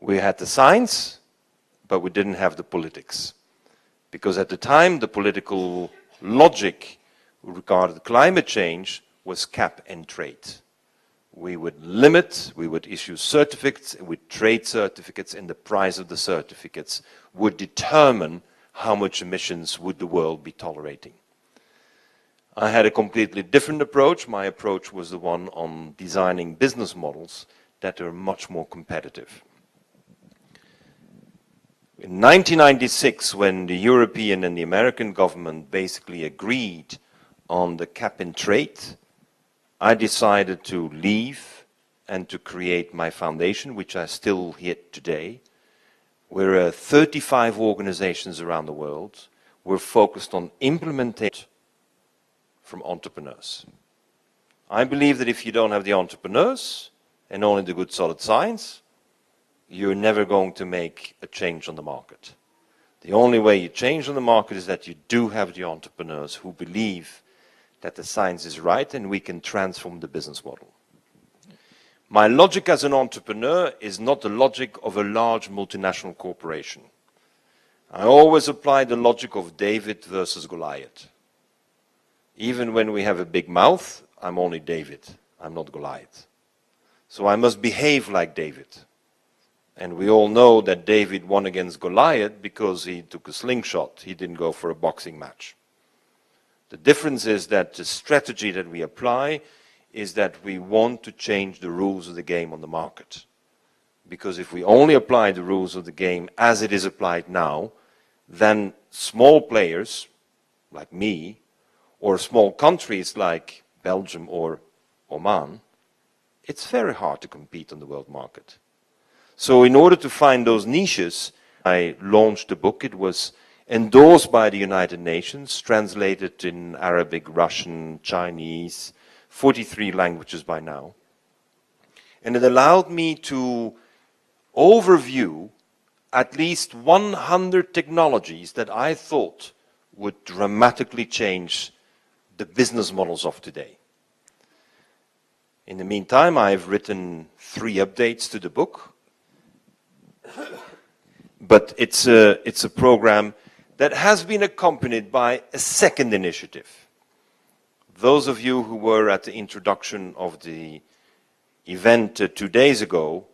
We had the science, but we didn't have the politics. Because at the time, the political logic regarding climate change was cap and trade. We would limit, we would issue certificates, with trade certificates, and the price of the certificates would determine how much emissions would the world be tolerating. I had a completely different approach. My approach was the one on designing business models that are much more competitive. In 1996, when the European and the American government basically agreed on the cap and trade, I decided to leave and to create my foundation, which I still hit today. We're 35 organizations around the world. We're focused on implementation from entrepreneurs. I believe that if you don't have the entrepreneurs and only the good solid science, you're never going to make a change on the market. The only way you change on the market is that you do have the entrepreneurs who believe that the science is right and we can transform the business model. My logic as an entrepreneur is not the logic of a large multinational corporation. I always apply the logic of David versus Goliath. Even when we have a big mouth, I'm only David, I'm not Goliath. So I must behave like David. And we all know that David won against Goliath because he took a slingshot. He didn't go for a boxing match. The difference is that the strategy that we apply is that we want to change the rules of the game on the market. Because if we only apply the rules of the game as it is applied now, then small players like me, or small countries like Belgium or Oman, it's very hard to compete on the world market. So in order to find those niches, I launched a book. It was endorsed by the United Nations, translated in Arabic, Russian, Chinese, 43 languages by now. And it allowed me to overview at least 100 technologies that I thought would dramatically change the business models of today. In the meantime, I've written 3 updates to the book. But it's a program that has been accompanied by a second initiative. Those of you who were at the introduction of the event 2 days ago,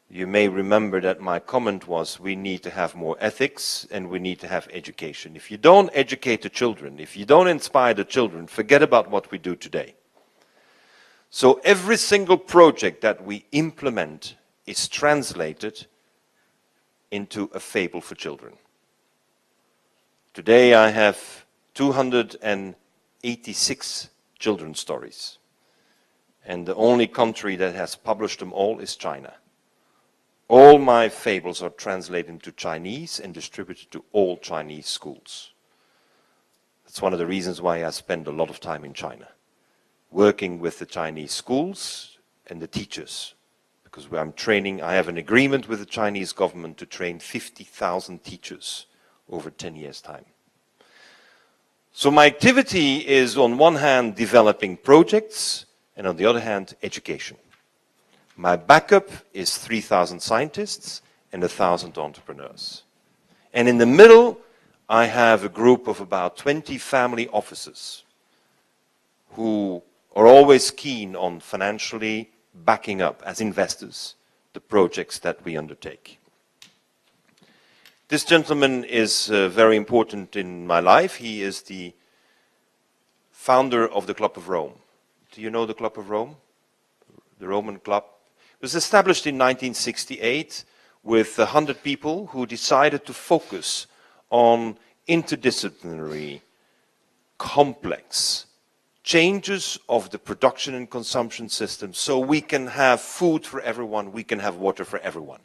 you may remember that my comment was we need to have more ethics and we need to have education. If you don't educate the children, if you don't inspire the children, forget about what we do today. So every single project that we implement is translated into a fable for children. Today I have 286 children's stories. And the only country that has published them all is China. All my fables are translated into Chinese and distributed to all Chinese schools. That's one of the reasons why I spend a lot of time in China, working with the Chinese schools and the teachers. Because I'm training, I have an agreement with the Chinese government to train 50,000 teachers over 10 years' time. So my activity is on one hand developing projects and on the other hand education. My backup is 3,000 scientists and 1,000 entrepreneurs. And in the middle, I have a group of about 20 family offices who are always keen on financially backing up as investors the projects that we undertake. This gentleman is very important in my life. He is the founder of the Club of Rome. Do you know the Club of Rome? The Roman Club. It was established in 1968 with 100 people who decided to focus on interdisciplinary, complex changes of the production and consumption system so we can have food for everyone, we can have water for everyone.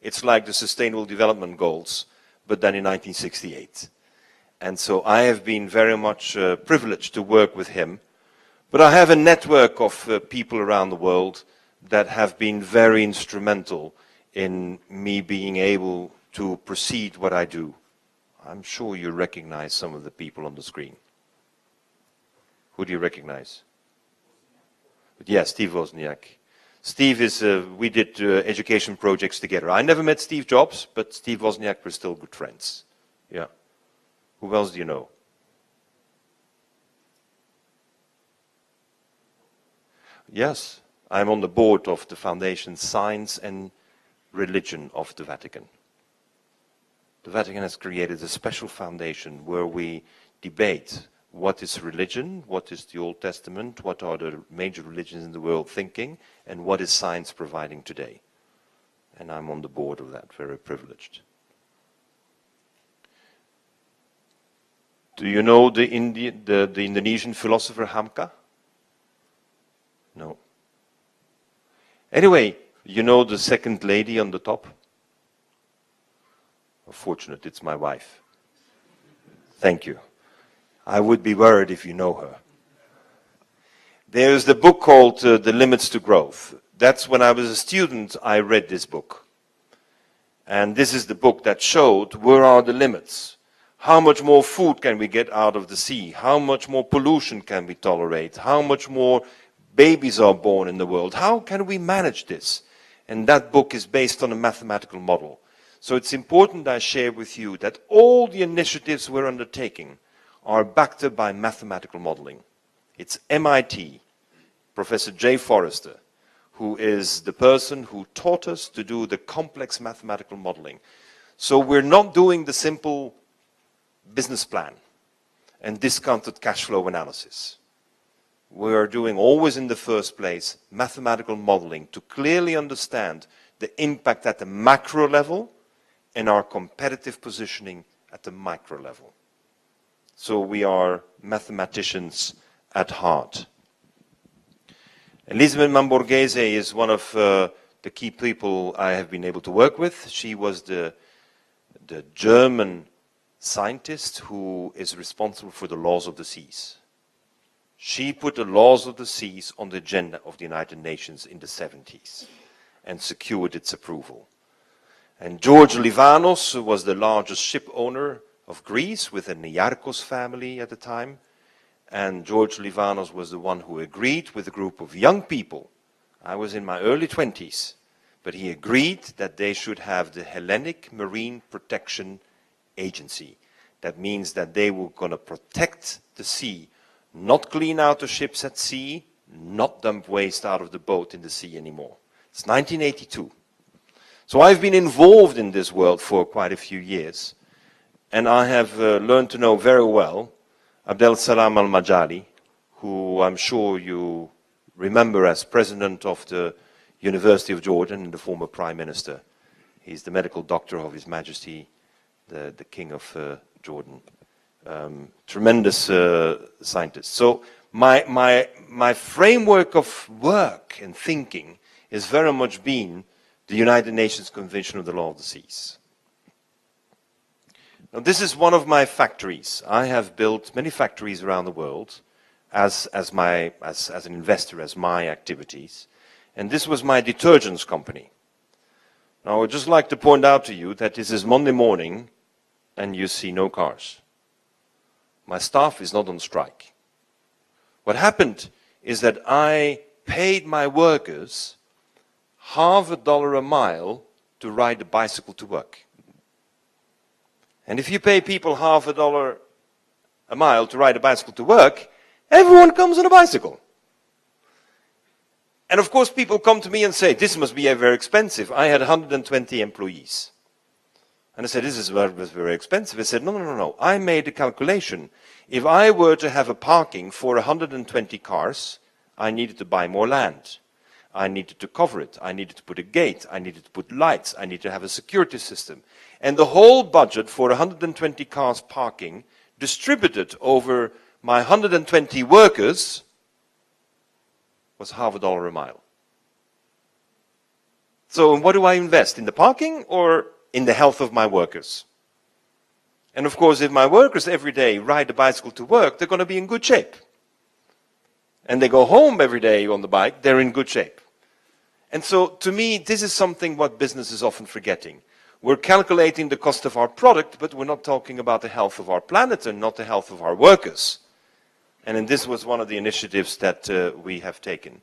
It's like the Sustainable Development Goals, but then in 1968. And so I have been very much privileged to work with him. But I have a network of people around the world that have been very instrumental in me being able to proceed what I do. I'm sure you recognize some of the people on the screen. Who do you recognize? Yes, Steve Wozniak. Steve is, we did education projects together. I never met Steve Jobs, but Steve Wozniak, we're still good friends. Yeah. Who else do you know? Yes, I'm on the board of the Foundation Science and Religion of the Vatican. The Vatican has created a special foundation where we debate what is religion, what is the Old Testament, what are the major religions in the world thinking, and what is science providing today. And I'm on the board of that, very privileged. Do you know the Indonesian philosopher Hamka? No. Anyway, you know the second lady on the top? Fortunate, it's my wife. Thank you. I would be worried if you know her. There's the book called The Limits to Growth. That's when I was a student, I read this book. And this is the book that showed where are the limits. How much more food can we get out of the sea? How much more pollution can we tolerate? How much more babies are born in the world? How can we manage this? And that book is based on a mathematical model. So it's important I share with you that all the initiatives we're undertaking are backed up by mathematical modeling. It's MIT, Professor Jay Forrester, who is the person who taught us to do the complex mathematical modeling. So we're not doing the simple business plan and discounted cash flow analysis. We are doing always in the first place mathematical modeling to clearly understand the impact at the macro level and our competitive positioning at the micro level. So we are mathematicians at heart. Elisabeth Mamborghese is one of the key people I have been able to work with. She was the German scientist who is responsible for the laws of the seas. She put the laws of the seas on the agenda of the United Nations in the 70s and secured its approval. And George Livanos, who was the largest ship owner of Greece with the Niarchos family at the time. And George Livanos was the one who agreed with a group of young people. I was in my early 20s, but he agreed that they should have the Hellenic Marine Protection Agency. That means that they were going to protect the sea, not clean out the ships at sea, not dump waste out of the boat in the sea anymore. It's 1982. So I've been involved in this world for quite a few years. And I have learned to know very well Abdel Salam al-Majali, who I'm sure you remember as president of the University of Jordan and the former prime minister. He's the medical doctor of His Majesty, the King of Jordan. Tremendous scientist. So my framework of work and thinking has very much been the United Nations Convention of the Law of the Seas. Now, this is one of my factories. I have built many factories around the world as an investor, as my activities. And this was my detergents company. Now, I would just like to point out to you that this is Monday morning and you see no cars. My staff is not on strike. What happened is that I paid my workers $0.50 a mile to ride a bicycle to work. And if you pay people $0.50 a mile to ride a bicycle to work, everyone comes on a bicycle. And of course people come to me and say, this must be very expensive. I had 120 employees. And I said, this is very expensive. I said, no. I made a calculation. If I were to have a parking for 120 cars, I needed to buy more land. I needed to cover it. I needed to put a gate. I needed to put lights. I needed to have a security system. And the whole budget for 120 cars parking distributed over my 120 workers was $0.50 a mile. So what do I invest? In the parking or in the health of my workers? And of course, if my workers every day ride a bicycle to work, they're going to be in good shape. And they go home every day on the bike, they're in good shape. And so, to me, this is something what business is often forgetting. We're calculating the cost of our product, but we're not talking about the health of our planet and not the health of our workers. And this was one of the initiatives that we have taken.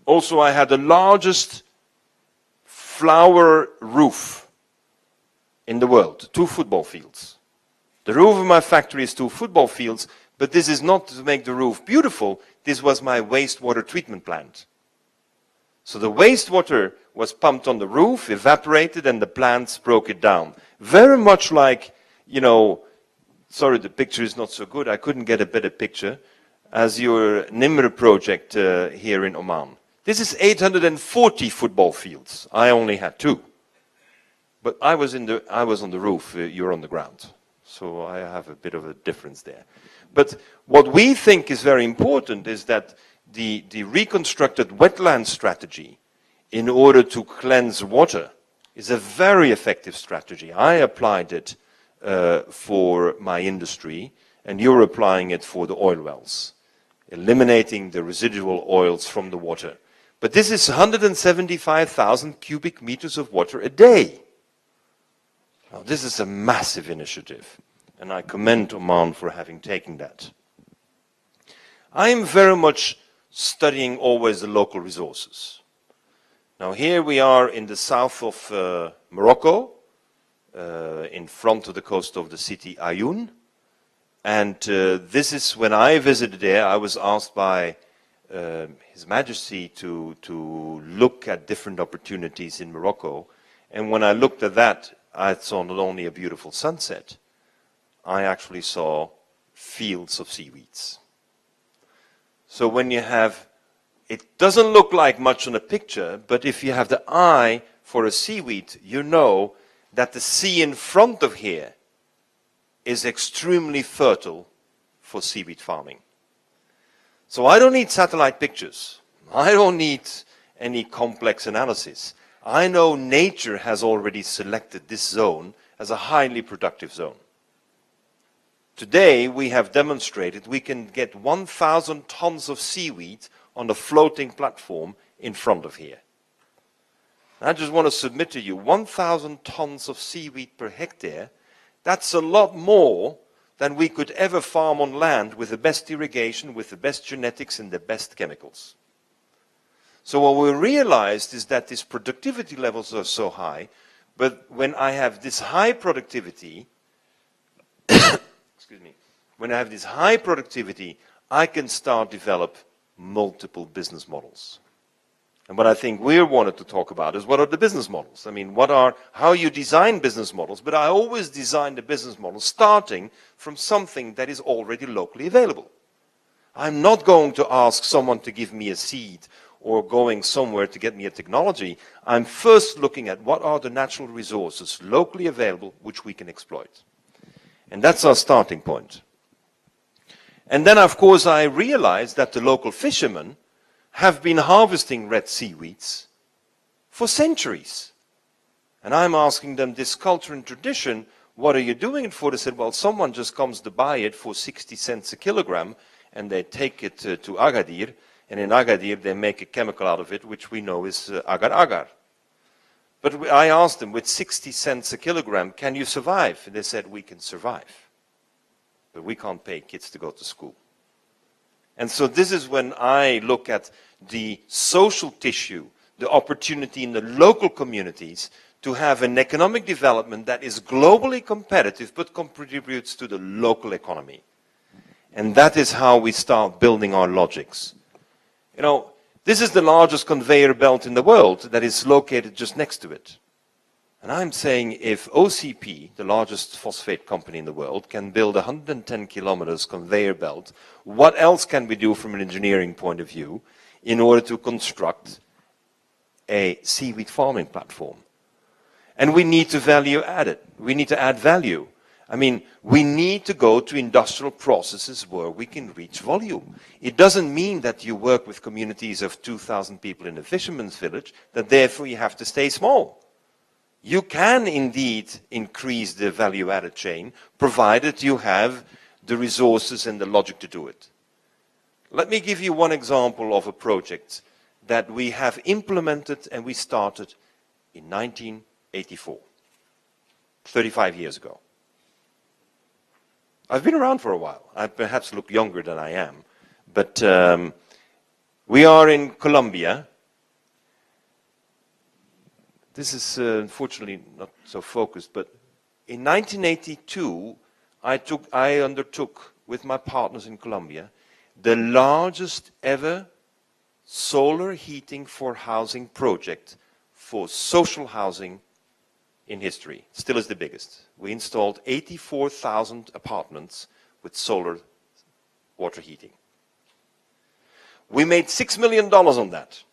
Also, I had the largest flower roof in the world, 2 football fields. The roof of my factory is 2 football fields, but this is not to make the roof beautiful. This was my wastewater treatment plant. So the wastewater was pumped on the roof, evaporated, and the plants broke it down. Very much like, you know, sorry, the picture is not so good. I couldn't get a better picture. As your Nimr project here in Oman. This is 840 football fields. I only had 2. But I was on the roof, you're on the ground. So I have a bit of a difference there. But what we think is very important is that the reconstructed wetland strategy in order to cleanse water is a very effective strategy. I applied it for my industry, and you're applying it for the oil wells, eliminating the residual oils from the water. But this is 175,000 cubic meters of water a day. Now, this is a massive initiative, and I commend Oman for having taken that. I am very much studying always the local resources. Now, here we are in the south of Morocco, in front of the coast of the city Ayoun. And this is when I visited there, I was asked by His Majesty to look at different opportunities in Morocco. And when I looked at that, I saw not only a beautiful sunset, I actually saw fields of seaweeds. So when you have, it doesn't look like much on a picture, but if you have the eye for a seaweed, you know that the sea in front of here is extremely fertile for seaweed farming. So I don't need satellite pictures. I don't need any complex analysis. I know nature has already selected this zone as a highly productive zone. Today, we have demonstrated we can get 1,000 tons of seaweed on a floating platform in front of here. I just want to submit to you, 1,000 tons of seaweed per hectare, that's a lot more than we could ever farm on land with the best irrigation, with the best genetics and the best chemicals. So what we realized is that these productivity levels are so high, but when I have this high productivity, excuse me, when I have this high productivity, I can start develop multiple business models. And what I think we wanted to talk about is what are the business models? I mean, how you design business models, but I always design the business model starting from something that is already locally available. I'm not going to ask someone to give me a seed or going somewhere to get me a technology. I'm first looking at what are the natural resources locally available which we can exploit. And that's our starting point. And then, of course, I realized that the local fishermen have been harvesting red seaweeds for centuries. And I'm asking them, this culture and tradition, what are you doing it for? They said, well, someone just comes to buy it for 60 cents a kilogram, and they take it to Agadir, and in Agadir they make a chemical out of it, which we know is agar-agar. But I asked them, with 60 cents a kilogram, can you survive? And they said, we can survive, but we can't pay kids to go to school. And so this is when I look at the social tissue, the opportunity in the local communities to have an economic development that is globally competitive but contributes to the local economy. And that is how we start building our logics. You know, this is the largest conveyor belt in the world that is located just next to it. And I'm saying if OCP, the largest phosphate company in the world, can build 110 kilometers conveyor belt, what else can we do from an engineering point of view in order to construct a seaweed farming platform? And we need to value add it. We need to add value. I mean, we need to go to industrial processes where we can reach volume. It doesn't mean that you work with communities of 2,000 people in a fisherman's village, that therefore you have to stay small. You can indeed increase the value-added chain, provided you have the resources and the logic to do it. Let me give you one example of a project that we have implemented and we started in 1984, 35 years ago. I've been around for a while. I perhaps look younger than I am, but we are in Colombia, This is unfortunately not so focused, but in 1982, I undertook with my partners in Colombia the largest ever solar heating for housing project for social housing in history. Still is the biggest. We installed 84,000 apartments with solar water heating. We made $6 million on that.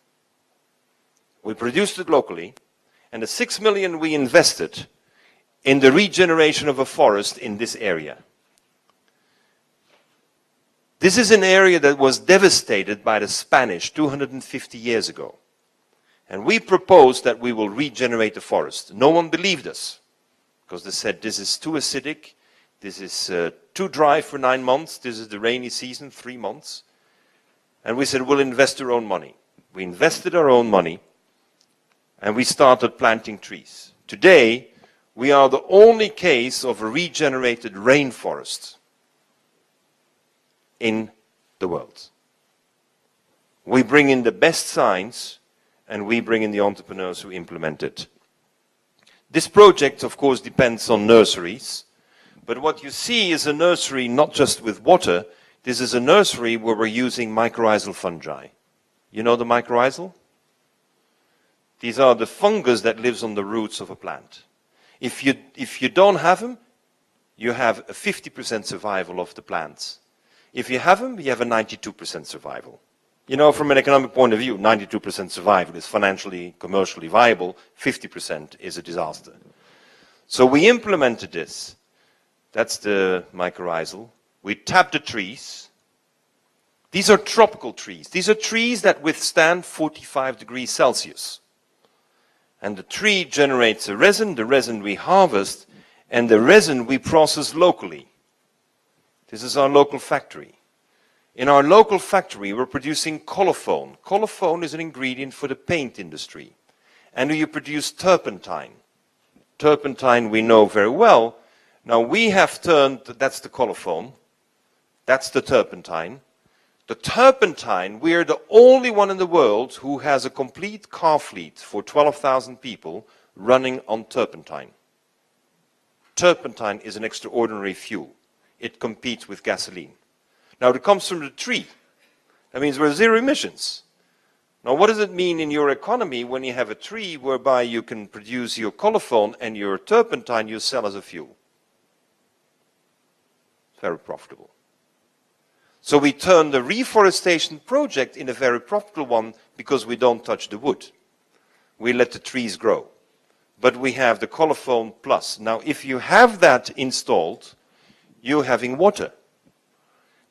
We produced it locally, and the $6 million we invested in the regeneration of a forest in this area. This is an area that was devastated by the Spanish 250 years ago. And we proposed that we will regenerate the forest. No one believed us, because they said this is too acidic, this is too dry for 9 months, this is the rainy season, 3 months. And we said, we'll invest our own money. We invested our own money, and we started planting trees. Today, we are the only case of a regenerated rainforest in the world. We bring in the best science, and we bring in the entrepreneurs who implement it. This project, of course, depends on nurseries, but what you see is a nursery not just with water. This is a nursery where we're using mycorrhizal fungi. You know the mycorrhizal? These are the fungus that lives on the roots of a plant. If you don't have them, you have a 50% survival of the plants. If you have them, you have a 92% survival. You know, from an economic point of view, 92% survival is financially, commercially viable, 50% is a disaster. So we implemented this. That's the mycorrhizal. We tap the trees. These are tropical trees. These are trees that withstand 45 degrees Celsius. And the tree generates a resin, the resin we harvest, and the resin we process locally. This is our local factory. In our local factory, we're producing colophone. Colophone is an ingredient for the paint industry. And you produce turpentine. Turpentine we know very well. Now we have turned, that's the colophone, that's the turpentine. The turpentine, we are the only one in the world who has a complete car fleet for 12,000 people running on turpentine. Turpentine is an extraordinary fuel. It competes with gasoline. Now it comes from the tree. That means we're zero emissions. Now what does it mean in your economy when you have a tree whereby you can produce your colophone and your turpentine you sell as a fuel? Very profitable. So we turn the reforestation project in a very profitable one because we don't touch the wood. We let the trees grow. But we have the colophone plus. Now if you have that installed, you're having water.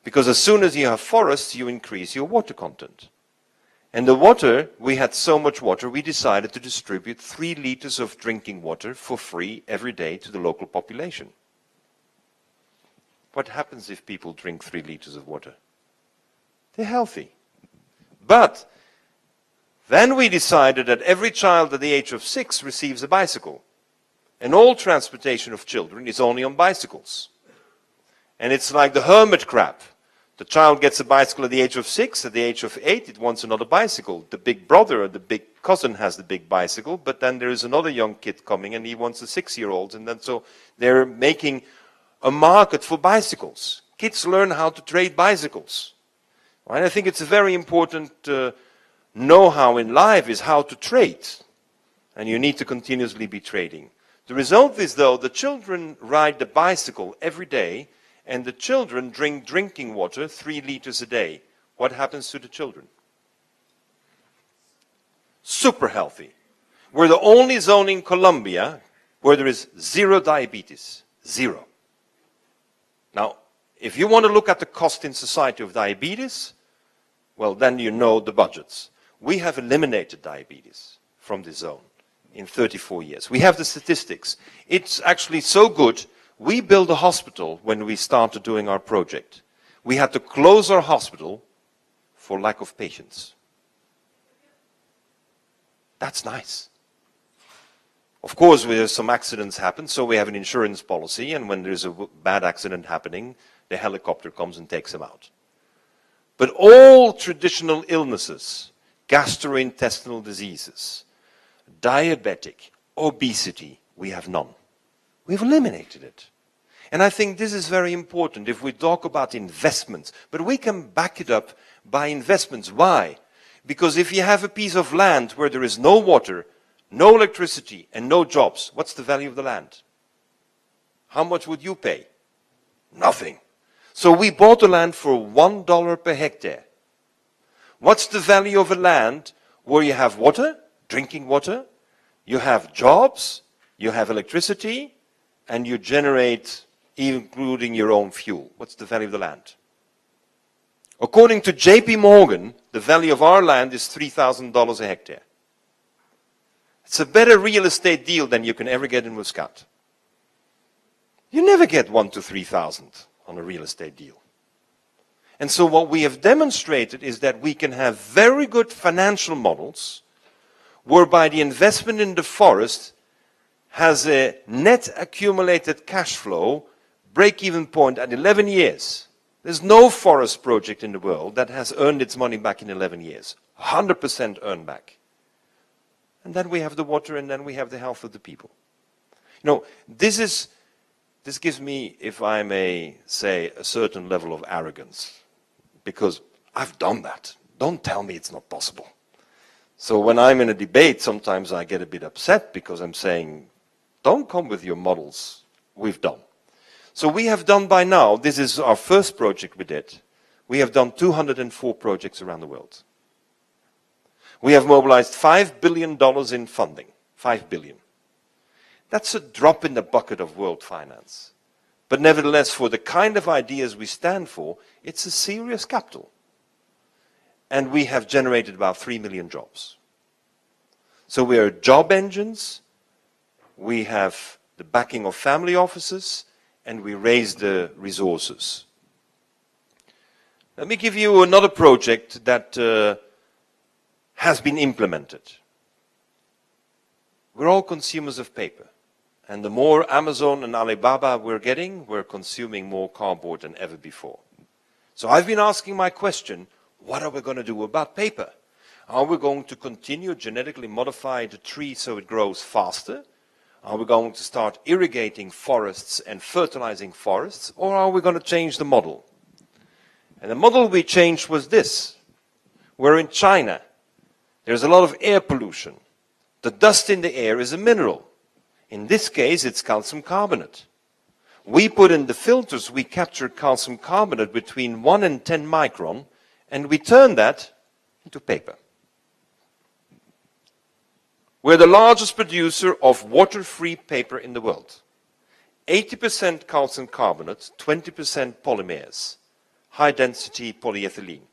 Because as soon as you have forests, you increase your water content. And the water, we had so much water, we decided to distribute 3 liters of drinking water for free every day to the local population. What happens if people drink 3 liters of water? They're healthy. But then we decided that every child at the age of 6 receives a bicycle. And all transportation of children is only on bicycles. And it's like the hermit crab. The child gets a bicycle at the age of 6, at the age of 8 it wants another bicycle. The big brother or the big cousin has the big bicycle, but then there is another young kid coming and he wants a 6-year-old. And then so they're making a market for bicycles. Kids learn how to trade bicycles. Right? I think it's a very important know-how in life is how to trade. And you need to continuously be trading. The result is, though, the children ride the bicycle every day, and the children drink drinking water 3 liters a day. What happens to the children? Super healthy. We're the only zone in Colombia where there is 0 diabetes. 0. Now, if you want to look at the cost in society of diabetes, well, then you know the budgets. We have eliminated diabetes from this zone in 34 years. We have the statistics. It's actually so good. We built a hospital when we started doing our project. We had to close our hospital for lack of patients. That's nice. Of course, some accidents happen, so we have an insurance policy, and when there's a bad accident happening, the helicopter comes and takes them out. But all traditional illnesses, gastrointestinal diseases, diabetic, obesity, we have none. We've eliminated it. And I think this is very important if we talk about investments. But we can back it up by investments. Why? Because if you have a piece of land where there is no water, no electricity, and no jobs, what's the value of the land? How much would you pay? Nothing. So we bought the land for $1 per hectare. What's the value of a land where you have water, drinking water, you have jobs, you have electricity, and you generate, including your own fuel? What's the value of the land? According to JP Morgan, the value of our land is $3,000 a hectare. It's a better real estate deal than you can ever get in Muscat. You never get 1 to 3,000 on a real estate deal. And so what we have demonstrated is that we can have very good financial models whereby the investment in the forest has a net accumulated cash flow break-even point at 11 years. There's no forest project in the world that has earned its money back in 11 years. 100% earned back. And then we have the water, and then we have the health of the people. You know, this gives me, if I may say, a certain level of arrogance. Because I've done that. Don't tell me it's not possible. So when I'm in a debate, sometimes I get a bit upset because I'm saying, don't come with your models. We've done. So we have done by now, this is our first project we did, we have done 204 projects around the world. We have mobilized $5 billion in funding. 5 billion. That's a drop in the bucket of world finance. But nevertheless, for the kind of ideas we stand for, it's a serious capital. And we have generated about 3 million jobs. So we are job engines, we have the backing of family offices, and we raise the resources. Let me give you another project that has been implemented. We're all consumers of paper. And the more Amazon and Alibaba we're getting, we're consuming more cardboard than ever before. So I've been asking my question, what are we going to do about paper? Are we going to continue genetically modify the tree so it grows faster? Are we going to start irrigating forests and fertilizing forests? Or are we going to change the model? And the model we changed was this. We're in China. There's a lot of air pollution. The dust in the air is a mineral. In this case, it's calcium carbonate. We put in the filters, we capture calcium carbonate between 1 and 10 micron, and we turn that into paper. We're the largest producer of water-free paper in the world. 80% calcium carbonate, 20% polymers, high-density polyethylene.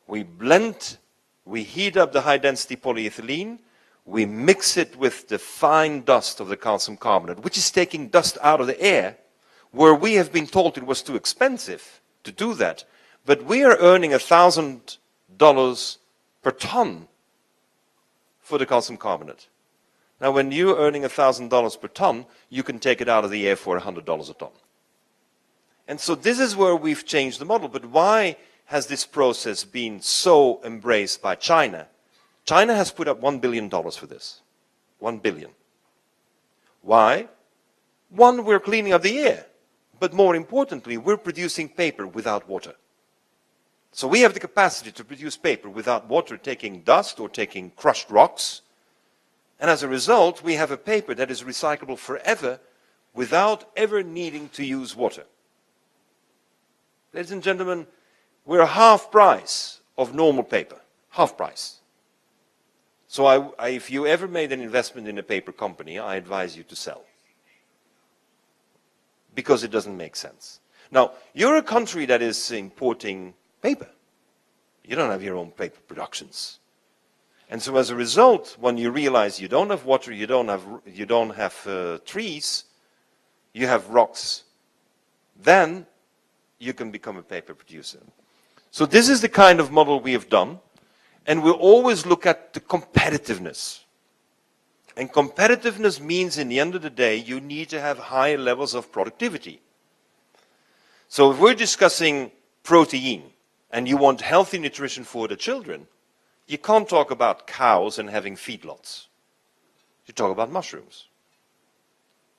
We blend, we heat up the high-density polyethylene, we mix it with the fine dust of the calcium carbonate, which is taking dust out of the air, where we have been told it was too expensive to do that. But we are earning $1,000 per ton for the calcium carbonate. Now, when you're earning $1,000 per ton, you can take it out of the air for $100 a ton. And so this is where we've changed the model. But why has this process been so embraced by China? China has put up $1 billion for this. 1 billion. Why? One, we're cleaning up the air. But more importantly, we're producing paper without water. So we have the capacity to produce paper without water taking dust or taking crushed rocks. And as a result, we have a paper that is recyclable forever without ever needing to use water. Ladies and gentlemen, we're half price of normal paper. Half price. So if you ever made an investment in a paper company, I advise you to sell. Because it doesn't make sense. Now, you're a country that is importing paper. You don't have your own paper productions. And so as a result, when you realize you don't have water, you don't have trees, you have rocks, then you can become a paper producer. So this is the kind of model we have done. And we always look at the competitiveness. And competitiveness means, in the end of the day, you need to have high levels of productivity. So if we're discussing protein, and you want healthy nutrition for the children, you can't talk about cows and having feedlots. to talk about mushrooms.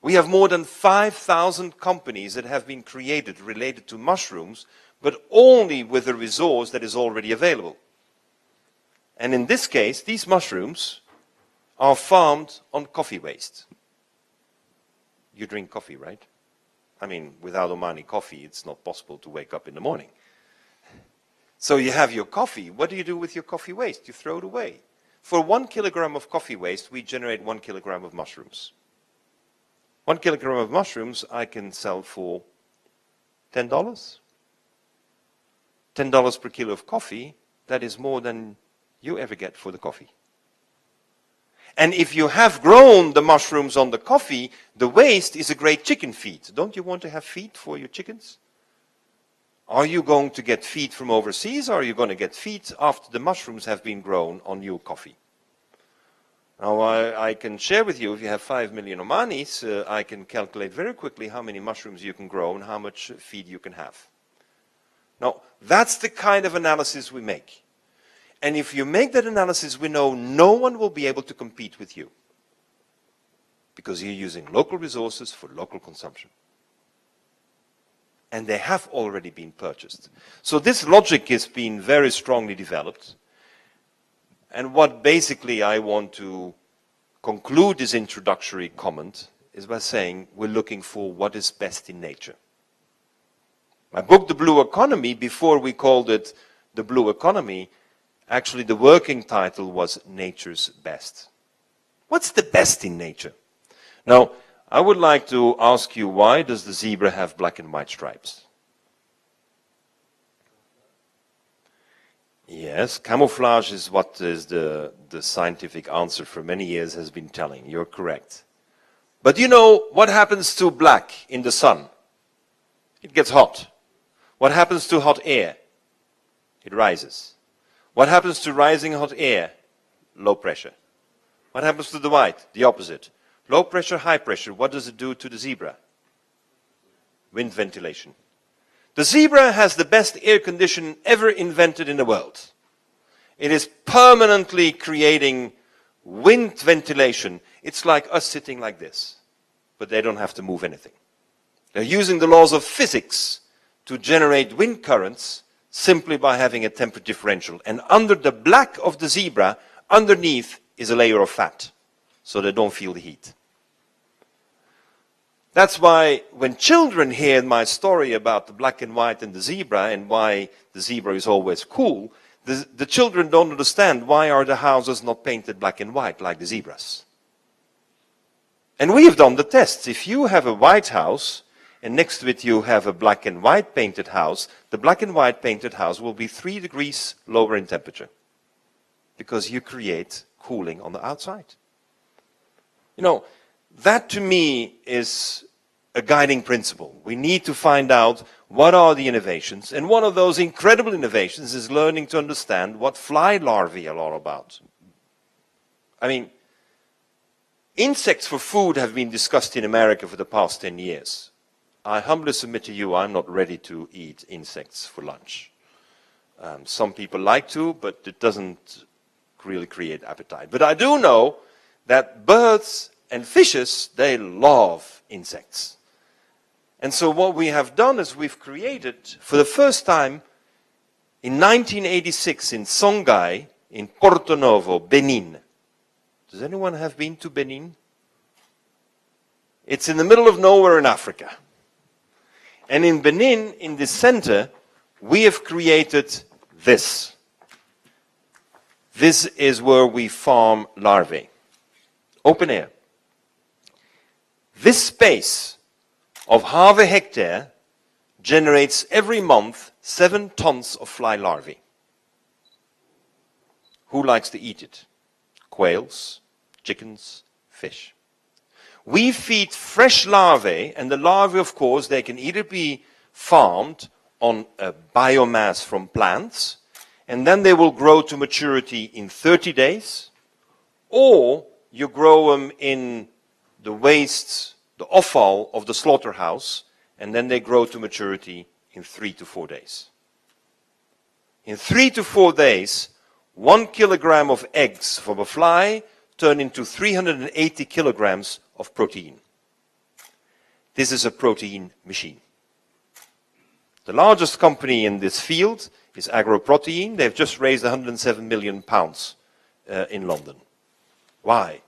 We have more than 5,000 companies that have been created related to mushrooms, but only with a resource that is already available. And in this case, these mushrooms are farmed on coffee waste. You drink coffee, right? I mean, without Omani coffee, it's not possible to wake up in the morning. So you have your coffee. What do you do with your coffee waste? You throw it away. For 1 kilogram of coffee waste, we generate 1 kilogram of mushrooms. 1 kilogram of mushrooms I can sell for $10. $10 per kilo of coffee, that is more than you ever get for the coffee. And if you have grown the mushrooms on the coffee, the waste is a great chicken feed. Don't you want to have feed for your chickens? Are you going to get feed from overseas, or are you going to get feed after the mushrooms have been grown on your coffee? Now, I can share with you, if you have 5 million Omanis, I can calculate very quickly how many mushrooms you can grow and how much feed you can have. Now, that's the kind of analysis we make. And if you make that analysis, we know no one will be able to compete with you, because you're using local resources for local consumption. And they have already been purchased. So this logic has been very strongly developed. And what basically I want to conclude this introductory comment is by saying we're looking for what is best in nature. My book, The Blue Economy, before we called it The Blue Economy, actually the working title was Nature's Best. What's the best in nature? Now, I would like to ask you, why does the zebra have black and white stripes? Yes, camouflage is what is the scientific answer for many years has been telling. You're correct. But you know what happens to black in the sun? It gets hot. What happens to hot air? It rises. What happens to rising hot air? Low pressure. What happens to the white? The opposite. Low pressure, high pressure. What does it do to the zebra? Wind ventilation. The zebra has the best air condition ever invented in the world. It is permanently creating wind ventilation. It's like us sitting like this, but they don't have to move anything. They're using the laws of physics to generate wind currents simply by having a temperature differential. And under the black of the zebra, underneath is a layer of fat, so they don't feel the heat. That's why when children hear my story about the black and white and the zebra, and why the zebra is always cool, the children don't understand why are the houses not painted black and white like the zebras. And we have done the tests. If you have a white house, and next to it you have a black and white painted house, the black and white painted house will be 3 degrees lower in temperature, because you create cooling on the outside. You know, that to me is a guiding principle. We need to find out what are the innovations, and one of those incredible innovations is learning to understand what fly larvae are all about. I mean, insects for food have been discussed in America for the past 10 years. I humbly submit to you, I'm not ready to eat insects for lunch. Some people like to, but it doesn't really create appetite. But I do know that birds and fishes, they love insects. And so what we have done is we've created, for the first time, in 1986 in Songhai, in Porto Novo, Benin. Does anyone have been to Benin? It's in the middle of nowhere in Africa. And in Benin, in the center, we have created this. This is where we farm larvae. Open air. This space of half a hectare generates every month 7 tons of fly larvae. Who likes to eat it? Quails, chickens, fish. We feed fresh larvae, and the larvae, of course, they can either be farmed on a biomass from plants, and then they will grow to maturity in 30 days, or you grow them in the wastes, the offal of the slaughterhouse, and then they grow to maturity in 3 to 4 days. In 3 to 4 days, 1 kilogram of eggs from a fly turn into 380 kilograms of protein. This is a protein machine. The largest company in this field is AgroProtein. They've just raised 107 million pounds in London. Why?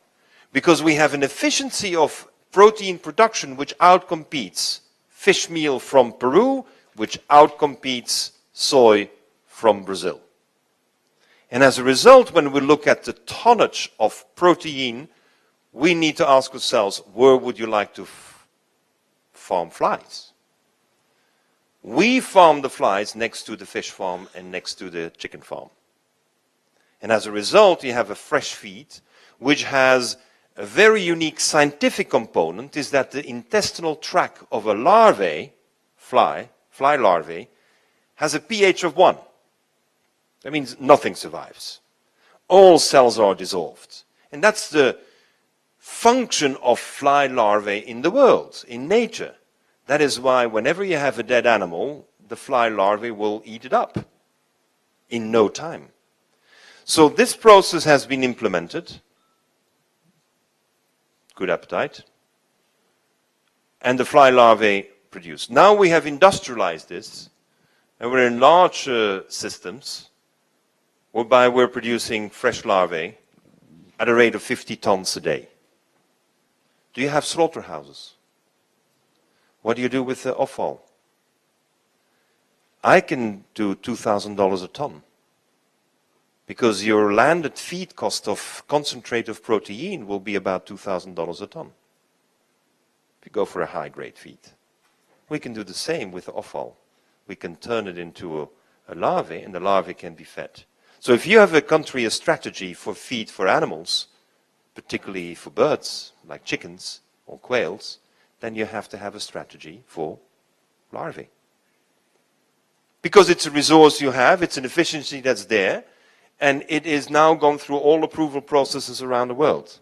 Because we have an efficiency of protein production which outcompetes fish meal from Peru, which outcompetes soy from Brazil. And as a result, when we look at the tonnage of protein, we need to ask ourselves, where would you like to farm flies? We farm the flies next to the fish farm and next to the chicken farm. And as a result, you have a fresh feed, which has a very unique scientific component, is that the intestinal tract of a larvae, fly larvae, has a pH of 1. That means nothing survives. All cells are dissolved. And that's the function of fly larvae in the world, in nature. That is why whenever you have a dead animal, the fly larvae will eat it up in no time. So this process has been implemented. Good appetite. And the fly larvae produce. Now we have industrialized this, and we're in large systems whereby we're producing fresh larvae at a rate of 50 tons a day. Do you have slaughterhouses? What do you do with the offal? I can do $2,000 a ton, because your landed feed cost of concentrate of protein will be about $2,000 a ton if you go for a high-grade feed. We can do the same with the offal. We can turn it into a larvae, and the larvae can be fed. So if you have a country, a strategy for feed for animals, particularly for birds, like chickens or quails, then you have to have a strategy for larvae. Because it's a resource you have, it's an efficiency that's there, and it is now gone through all approval processes around the world.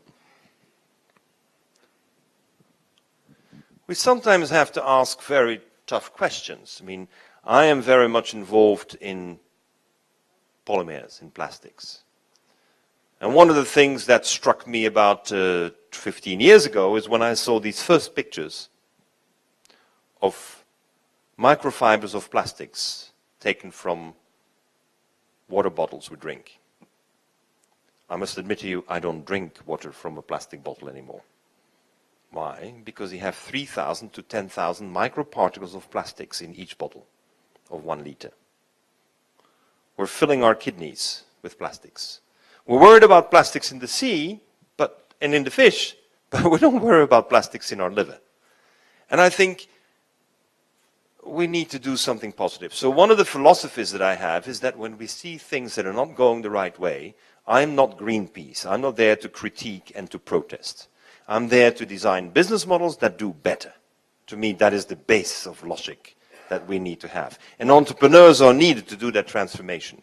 We sometimes have to ask very tough questions. I mean, I am very much involved in polymers, in plastics. And one of the things that struck me about 15 years ago is when I saw these first pictures of microfibers of plastics taken from water bottles we drink. I must admit to you, I don't drink water from a plastic bottle anymore. Why? Because you have 3,000 to 10,000 microparticles of plastics in each bottle of 1 liter. We're filling our kidneys with plastics. We're worried about plastics in the sea and in the fish, but we don't worry about plastics in our liver. And I think we need to do something positive. So one of the philosophies that I have is that when we see things that are not going the right way, I'm not Greenpeace. I'm not there to critique and to protest. I'm there to design business models that do better. To me, that is the base of logic that we need to have. And entrepreneurs are needed to do that transformation.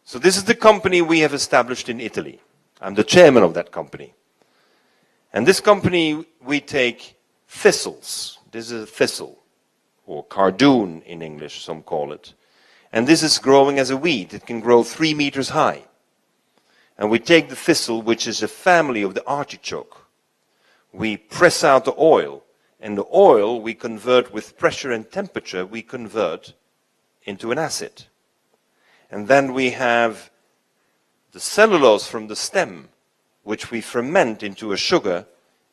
So this is the company we have established in Italy. I'm the chairman of that company. And this company, we take thistles. This is a thistle, or cardoon in English, some call it. And this is growing as a weed. It can grow 3 meters high. And we take the thistle, which is a family of the artichoke. We press out the oil. And the oil we convert with pressure and temperature, we convert into an acid. And then we have the cellulose from the stem, which we ferment into a sugar,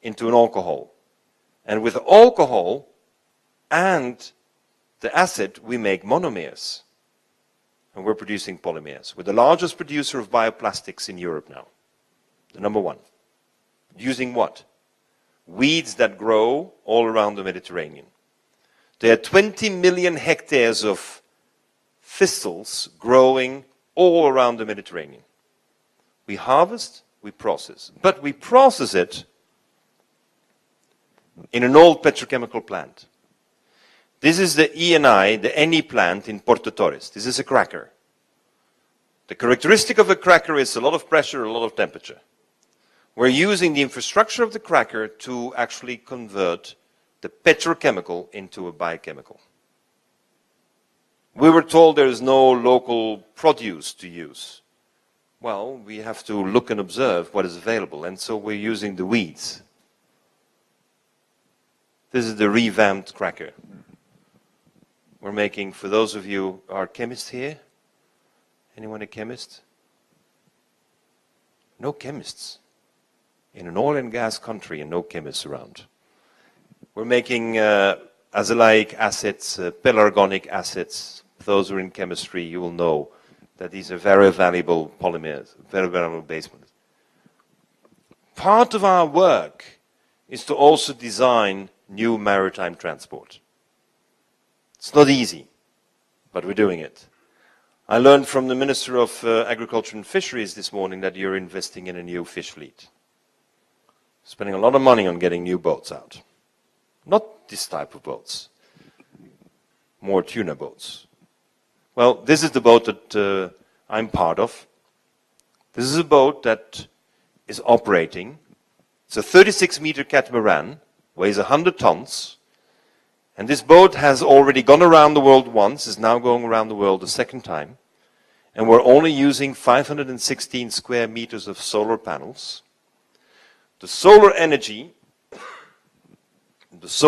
into an alcohol. And with the alcohol and the acid, we make monomers. And we're producing polymers. We're the largest producer of bioplastics in Europe now. The number 1. Using what? Weeds that grow all around the Mediterranean. There are 20 million hectares of thistles growing all around the Mediterranean. We harvest, we process. But we process it in an old petrochemical plant. This is the ENI, the NE plant in Porto Torres. This is a cracker. The characteristic of a cracker is a lot of pressure, a lot of temperature. We're using the infrastructure of the cracker to actually convert the petrochemical into a biochemical. We were told there is no local produce to use. Well, we have to look and observe what is available, and so we're using the weeds. This is the revamped cracker. We're making, for those of you who are chemists here, anyone a chemist? No chemists. In an oil and gas country and no chemists around. We're making azelaic acids, pelargonic acids. Those who are in chemistry, you will know that these are very valuable polymers, very valuable base metals. Part of our work is to also design new maritime transport. It's not easy, but we're doing it. I learned from the Minister of Agriculture and Fisheries this morning that you're investing in a new fish fleet. Spending a lot of money on getting new boats out. Not this type of boats, more tuna boats. Well, this is the boat that I'm part of. This is a boat that is operating. It's a 36-meter catamaran, weighs 100 tons, and this boat has already gone around the world once, is now going around the world a second time, and we're only using 516 square meters of solar panels. The solar energy, this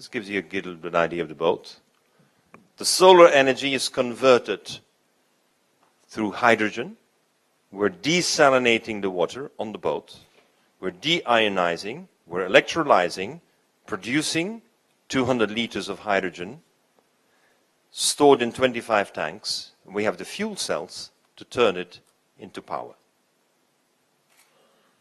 gives you a little bit idea of the boat. The solar energy is converted through hydrogen. We're desalinating the water on the boat. We're deionizing, we're electrolyzing, producing 200 liters of hydrogen stored in 25 tanks. And we have the fuel cells to turn it into power.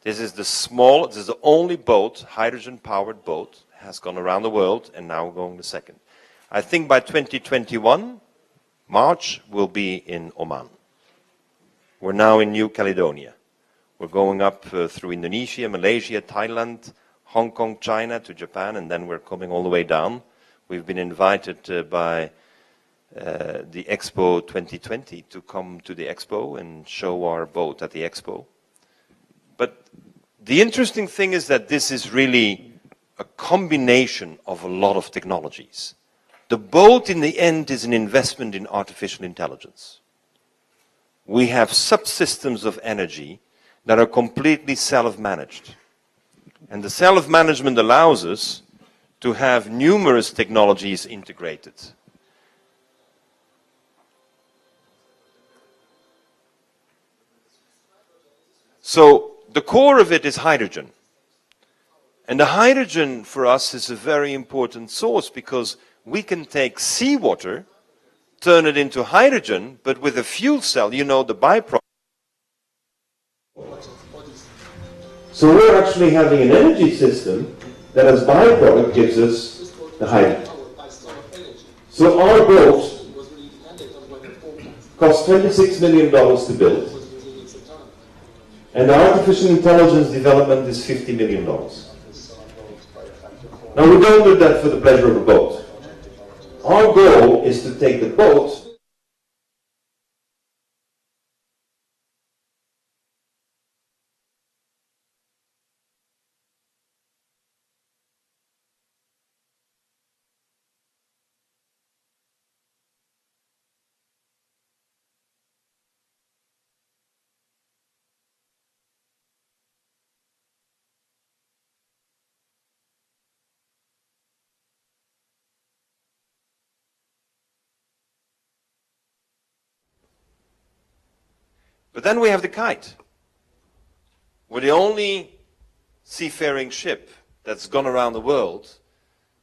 This is the only boat, hydrogen-powered boat, has gone around the world and now going the second. I think by 2021, March, we'll be in Oman. We're now in New Caledonia. We're going up through Indonesia, Malaysia, Thailand, Hong Kong, China to Japan, and then we're coming all the way down. We've been invited by the Expo 2020 to come to the Expo and show our boat at the Expo. But the interesting thing is that this is really a combination of a lot of technologies. The boat in the end is an investment in artificial intelligence. We have subsystems of energy that are completely self-managed. And the self-management allows us to have numerous technologies integrated. So the core of it is hydrogen. And the hydrogen for us is a very important source because we can take seawater, turn it into hydrogen, but with a fuel cell, you know, the byproduct. So we're actually having an energy system that as byproduct gives us the hydrogen. So our boat cost $26 million to build. And the artificial intelligence development is $50 million. Now we don't do that for the pleasure of a boat. Our goal is to take the boat But then we have the kite. We're the only seafaring ship that's gone around the world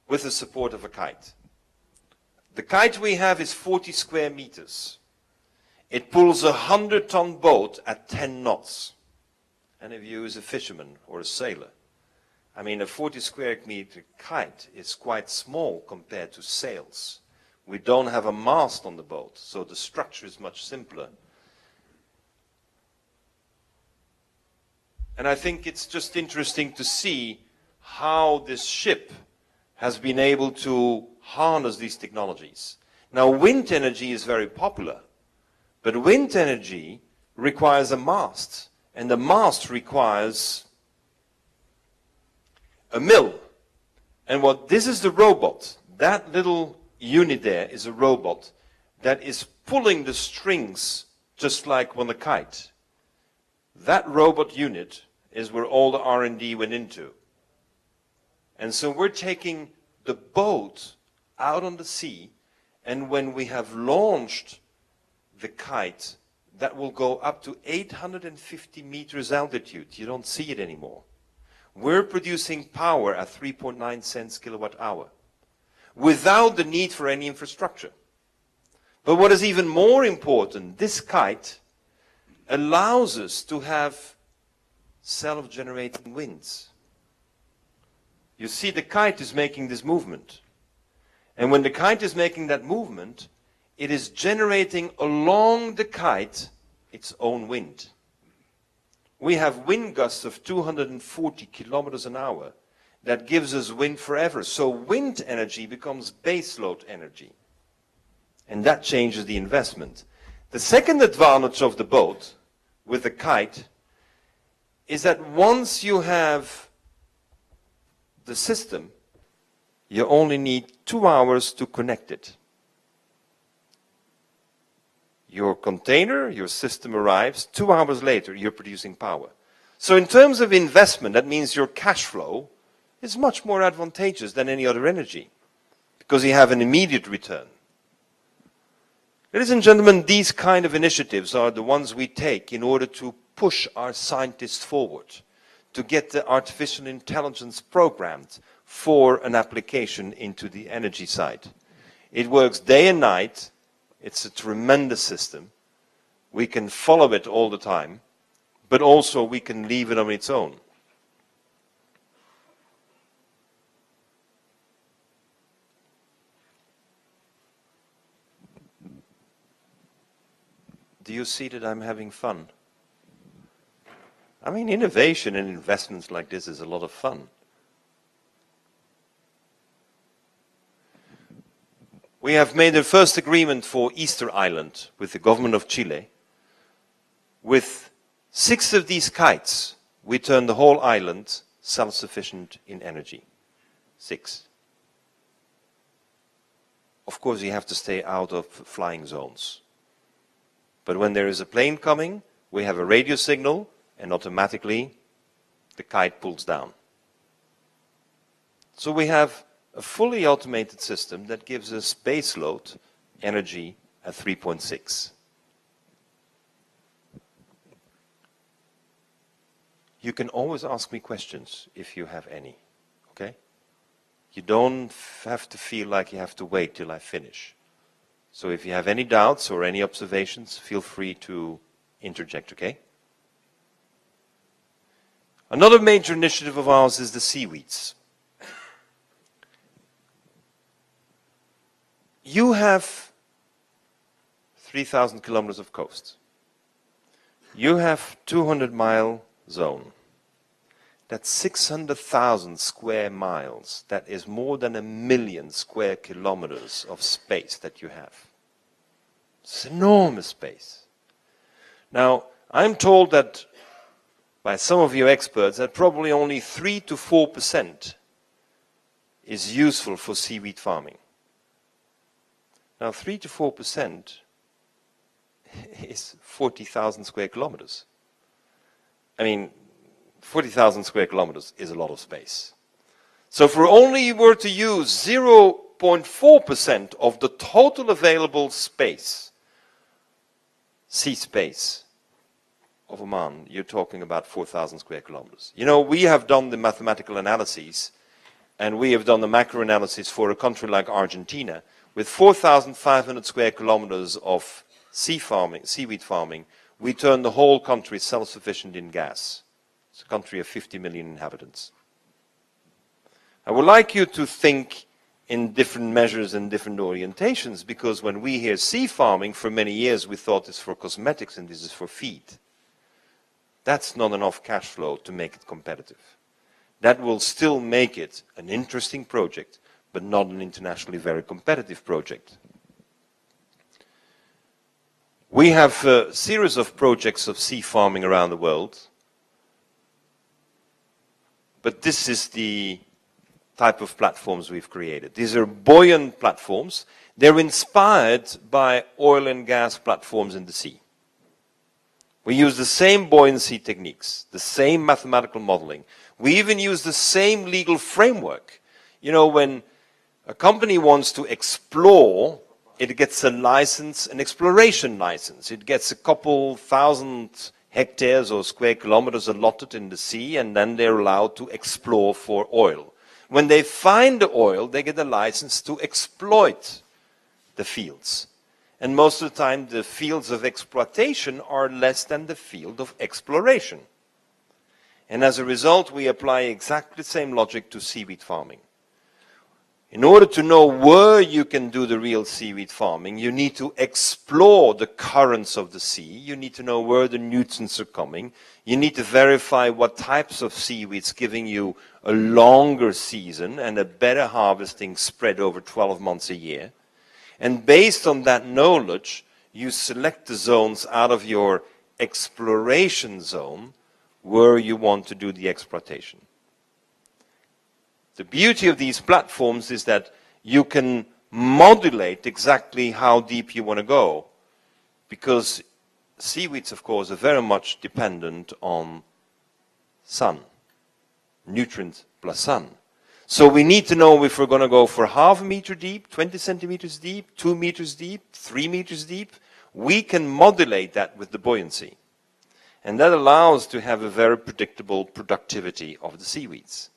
with the support of a kite. The kite we have is 40 square meters. It pulls a 100-ton boat at 10 knots. Any of you is a fisherman or a sailor? I mean, a 40 square meter kite is quite small compared to sails. We don't have a mast on the boat, so the structure is much simpler. And I think it's just interesting to see how this ship has been able to harness these technologies. Now, wind energy is very popular, but wind energy requires a mast, and the mast requires a mill. And this is the robot. That little unit there is a robot that is pulling the strings just like on the kite. That robot unit is where all the R&D went into. And so we're taking the boat out on the sea, and when we have launched the kite, that will go up to 850 meters altitude. You don't see it anymore. We're producing power at 3.9 cents kilowatt hour without the need for any infrastructure. But what is even more important, this kite allows us to have self-generating winds. You see, the kite is making this movement. And when the kite is making that movement, it is generating along the kite its own wind. We have wind gusts of 240 kilometers an hour. That gives us wind forever. So wind energy becomes baseload energy. And that changes the investment. The second advantage of the boat with the kite is that once you have the system, you only need 2 hours to connect it. Your container, your system arrives, 2 hours later you're producing power. So in terms of investment, that means your cash flow is much more advantageous than any other energy, because you have an immediate return. Ladies and gentlemen, these kind of initiatives are the ones we take in order to push our scientists forward, to get the artificial intelligence programmed for an application into the energy side. It works day and night. It's a tremendous system. We can follow it all the time, but also we can leave it on its own. Do you see that I'm having fun? I mean, innovation and investments like this is a lot of fun. We have made the first agreement for Easter Island with the government of Chile. With 6 of these kites, we turn the whole island self-sufficient in energy. 6. Of course, you have to stay out of flying zones. But when there is a plane coming, we have a radio signal, and automatically the kite pulls down. So we have a fully automated system that gives us baseload energy at 3.6. You can always ask me questions if you have any, okay? You don't have to feel like you have to wait till I finish. So if you have any doubts or any observations, feel free to interject, okay? Another major initiative of ours is the seaweeds. You have 3,000 kilometers of coast. You have 200-mile zone. That's 600,000 square miles. That is more than 1 million square kilometers of space that you have. It's enormous space. Now, I'm told that by some of you experts that probably only 3 to 4% is useful for seaweed farming. Now, 3 to 4% is 40,000 square kilometers. I mean, 40,000 square kilometers is a lot of space. So if we only were to use 0.4% of the total available space, sea space of Oman, you're talking about 4,000 square kilometers. You know, we have done the mathematical analyses, and we have done the macro analysis for a country like Argentina. With 4,500 square kilometers of seaweed farming, we turn the whole country self-sufficient in gas. It's a country of 50 million inhabitants. I would like you to think in different measures and different orientations, because when we hear sea farming, for many years we thought it's for cosmetics and this is for feed. That's not enough cash flow to make it competitive. That will still make it an interesting project, but not an internationally very competitive project. We have a series of projects of sea farming around the world, but this is the type of platforms we've created. These are buoyant platforms. They're inspired by oil and gas platforms in the sea. We use the same buoyancy techniques, the same mathematical modeling. We even use the same legal framework. You know, when a company wants to explore, it gets a license, an exploration license. It gets a couple thousand hectares or square kilometers allotted in the sea, and then they're allowed to explore for oil. When they find the oil, they get a license to exploit the fields. And most of the time, the fields of exploitation are less than the field of exploration. And as a result, we apply exactly the same logic to seaweed farming. In order to know where you can do the real seaweed farming, you need to explore the currents of the sea. You need to know where the nutrients are coming. You need to verify what types of seaweeds giving you a longer season and a better harvesting spread over 12 months a year. And based on that knowledge, you select the zones out of your exploration zone where you want to do the exploitation. The beauty of these platforms is that you can modulate exactly how deep you want to go, because seaweeds, of course, are very much dependent on sun, nutrient plus sun. So we need to know if we're going to go for half a meter deep, 20 centimeters deep, 2 meters deep, 3 meters deep. We can modulate that with the buoyancy. And that allows to have a very predictable productivity of the seaweeds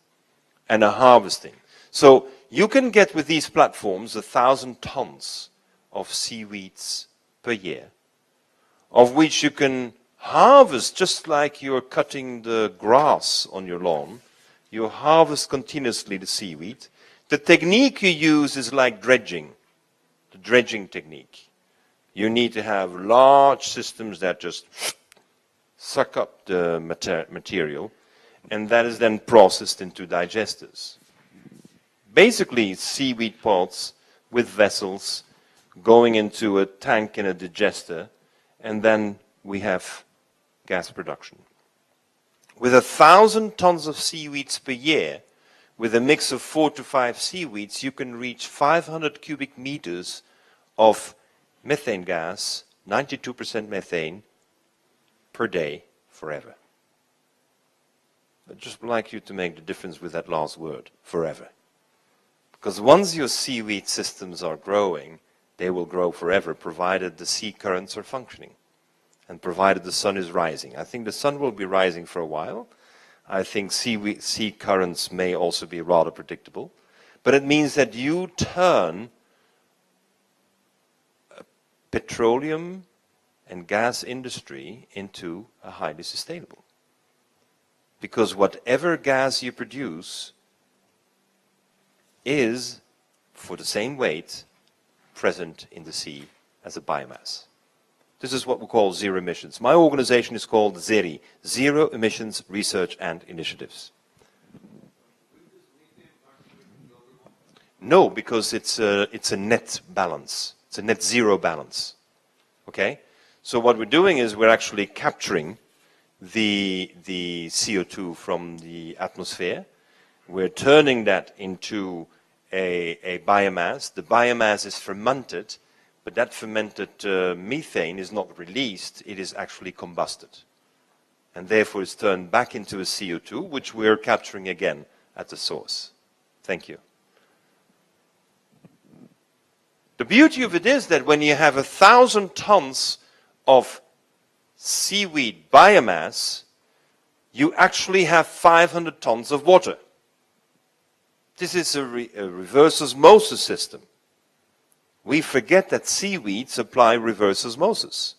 and a harvesting. So you can get with these platforms 1,000 tons of seaweeds per year, of which you can harvest just like you're cutting the grass on your lawn. You harvest continuously the seaweed. The technique you use is like dredging, the dredging technique. You need to have large systems that just suck up the material, and that is then processed into digesters. Basically, seaweed pods with vessels going into a tank in a digester, and then we have gas production. With 1,000 tons of seaweeds per year, with a mix of 4 to 5 seaweeds, you can reach 500 cubic meters of methane gas, 92% methane, per day, forever. I'd just like you to make the difference with that last word, forever. Because once your seaweed systems are growing, they will grow forever, provided the sea currents are functioning, and provided the sun is rising. I think the sun will be rising for a while. I think sea currents may also be rather predictable. But it means that you turn a petroleum and gas industry into a highly sustainable. Because whatever gas you produce is, for the same weight, present in the sea as a biomass. This is what we call zero emissions. My organization is called ZERI, Zero Emissions Research and Initiatives. No, because it's a net balance. It's a net zero balance. Okay? So what we're doing is we're actually capturing the CO2 from the atmosphere. We're turning that into a biomass. The biomass is fermented, but that fermented methane is not released, it is actually combusted. And therefore it's turned back into a CO2, which we're capturing again at the source. Thank you. The beauty of it is that when you have 1,000 tons of seaweed biomass, you actually have 500 tons of water. This is a reverse osmosis system. We forget that seaweeds apply reverse osmosis.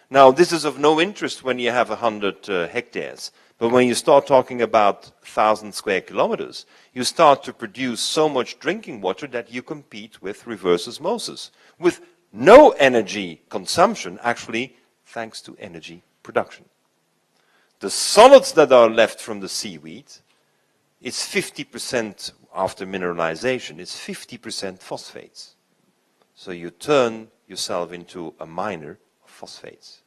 Now, this is of no interest when you have 100 hectares, but when you start talking about 1,000 square kilometers, you start to produce so much drinking water that you compete with reverse osmosis, with no energy consumption, actually, thanks to energy production. The solids that are left from the seaweed is 50% after mineralization, is 50% phosphates. So you turn yourself into a miner of phosphates.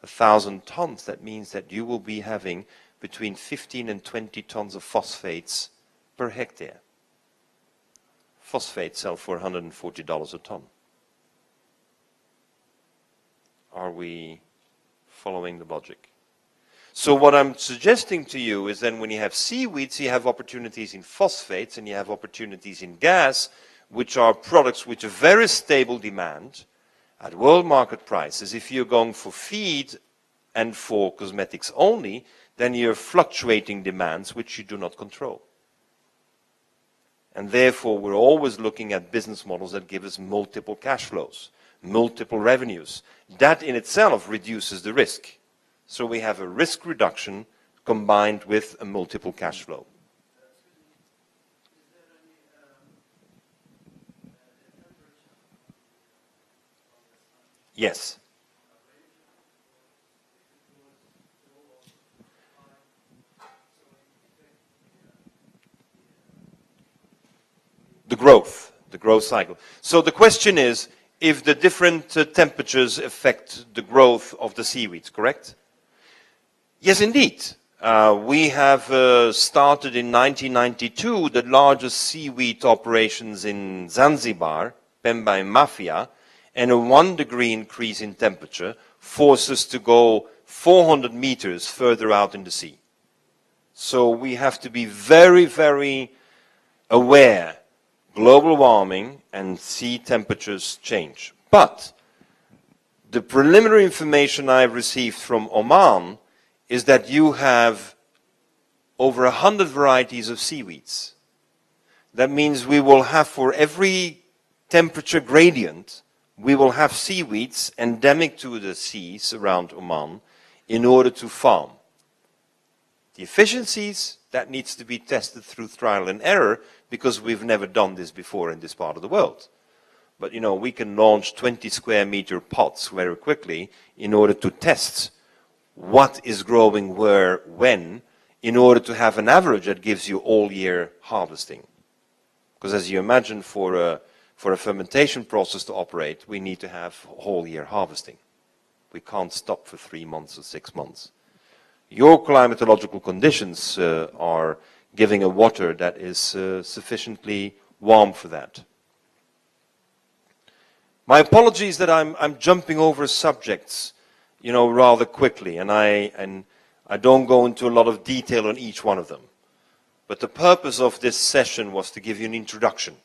1,000 tons, that means that you will be having between 15 and 20 tons of phosphates per hectare. Phosphates sell for $140 a ton. Are we following the logic. So what I'm suggesting to you is then when you have seaweeds, you have opportunities in phosphates and you have opportunities in gas, which are products which are very stable demand at world market prices. If you're going for feed and for cosmetics only, then you're fluctuating demands which you do not control. And therefore, we're always looking at business models that give us multiple cash flows, multiple revenues. That in itself reduces the risk. So we have a risk reduction combined with a multiple cash flow. Yes. The growth cycle. So the question is, if the different temperatures affect the growth of the seaweeds, correct? Yes, indeed. We have started in 1992 the largest seaweed operations in Zanzibar, Pemba and Mafia, and a 1 degree increase in temperature forced us to go 400 meters further out in the sea. So we have to be very, very aware. Global warming and sea temperatures change. But the preliminary information I've received from Oman is that you have over 100 varieties of seaweeds. That means we will have, for every temperature gradient, we will have seaweeds endemic to the seas around Oman in order to farm. The efficiencies, that needs to be tested through trial and error, because we've never done this before in this part of the world. But you know, we can launch 20 square meter pots very quickly in order to test what is growing where, when, in order to have an average that gives you all year harvesting. Because as you imagine, for a fermentation process to operate, we need to have whole year harvesting. We can't stop for 3 months or 6 months. Your climatological conditions are giving a water that is sufficiently warm for that. My apologies that I'm jumping over subjects, you know, rather quickly, and I don't go into a lot of detail on each one of them. But the purpose of this session was to give you an introduction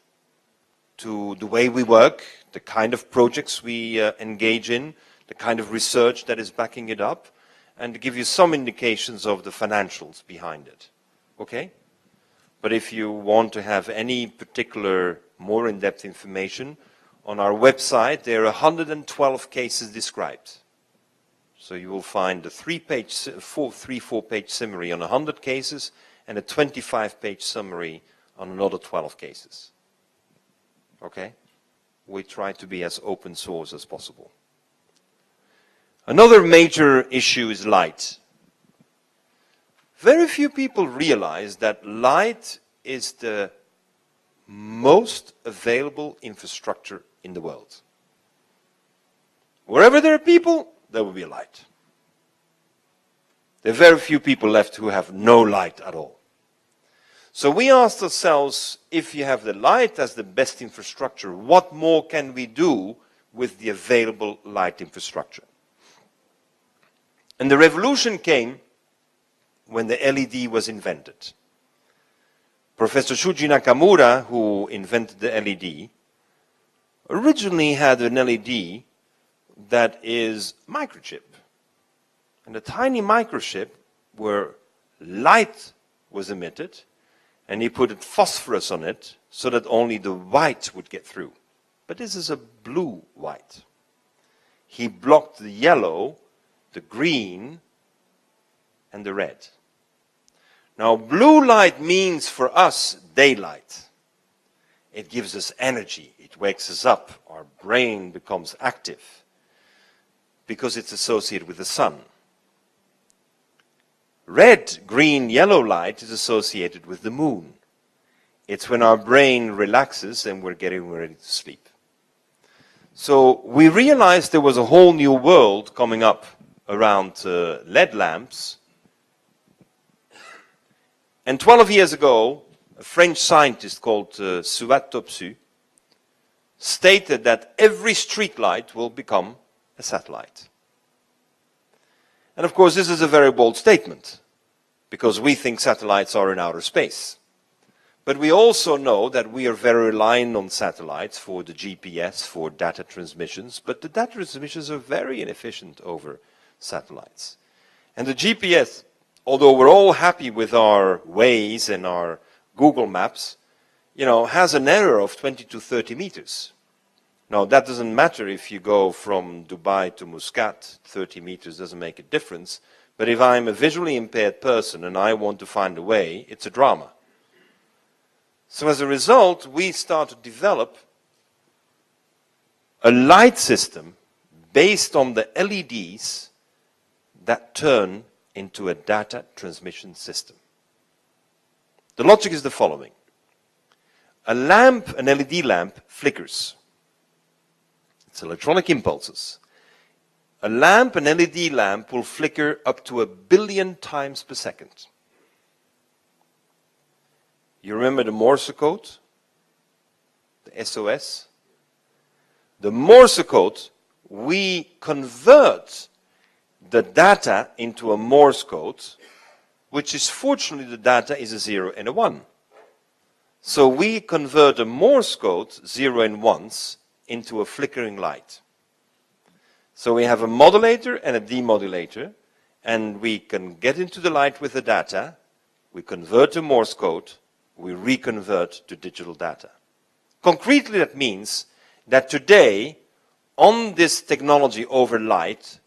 to the way we work, the kind of projects we engage in, the kind of research that is backing it up, and to give you some indications of the financials behind it. Okay? But if you want to have any particular more in-depth information, on our website there are 112 cases described. So you will find a 3-4-page summary on 100 cases and a 25-page summary on another 12 cases. Okay? We try to be as open source as possible. Another major issue is light. Very few people realize that light is the most available infrastructure in the world. Wherever there are people, there will be a light. There are very few people left who have no light at all. So we asked ourselves, if you have the light as the best infrastructure, what more can we do with the available light infrastructure? And the revolution came when the LED was invented. Professor Shuji Nakamura, who invented the LED, originally had an LED that is microchip. And a tiny microchip where light was emitted, and he put phosphorus on it so that only the white would get through. But this is a blue white. He blocked the yellow, the green, and the red. Now, blue light means for us daylight. It gives us energy. It wakes us up. Our brain becomes active because it's associated with the sun. Red, green, yellow light is associated with the moon. It's when our brain relaxes and we're getting ready to sleep. So we realized there was a whole new world coming up around LED lamps. And 12 years ago, a French scientist called Suat Topsu stated that every street light will become a satellite. And of course, this is a very bold statement, because we think satellites are in outer space. But we also know that we are very reliant on satellites for the GPS, for data transmissions, but the data transmissions are very inefficient over satellites. And the GPS, although we're all happy with our Waze and our Google Maps, has an error of 20 to 30 meters. Now, that doesn't matter if you go from Dubai to Muscat, 30 meters doesn't make a difference. But if I'm a visually impaired person and I want to find a way, it's a drama. So as a result, we start to develop a light system based on the LEDs that turn into a data transmission system. The logic is the following. A lamp, an LED lamp, flickers. It's electronic impulses. A lamp, an LED lamp, will flicker up to 1 billion times per second. You remember the Morse code? The SOS? The Morse code, we convert the data into a Morse code, which is fortunately the data is a 0 and a 1. So we convert a Morse code, 0 and 1s, into a flickering light. So we have a modulator and a demodulator, and we can get into the light with the data, we convert to Morse code, we reconvert to digital data. Concretely, that means that today, on this technology over light,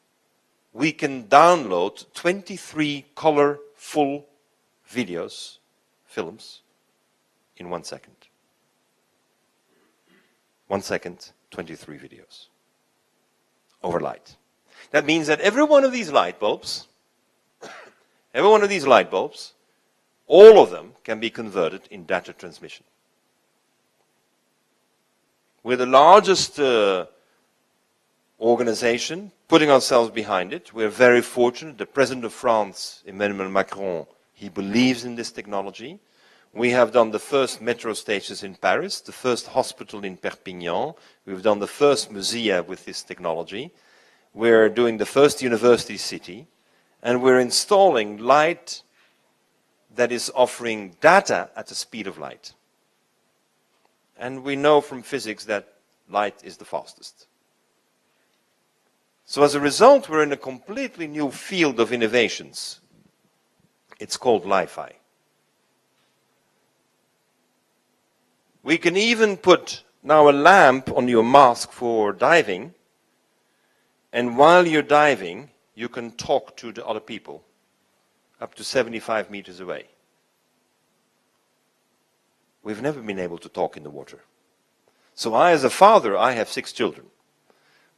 we can download 23 colorful videos, films, in 1 second. 1 second, 23 videos over light. That means that every one of these light bulbs, all of them can be converted in data transmission. We're the largest organization, putting ourselves behind it. We're very fortunate. The President of France, Emmanuel Macron, he believes in this technology. We have done the first metro stations in Paris, the first hospital in Perpignan. We've done the first museum with this technology. We're doing the first university city. And we're installing light that is offering data at the speed of light. And we know from physics that light is the fastest. So as a result, we're in a completely new field of innovations. It's called Li-Fi. We can even put now a lamp on your mask for diving, and while you're diving, you can talk to the other people up to 75 meters away. We've never been able to talk in the water. So I, as a father, I have 6 children.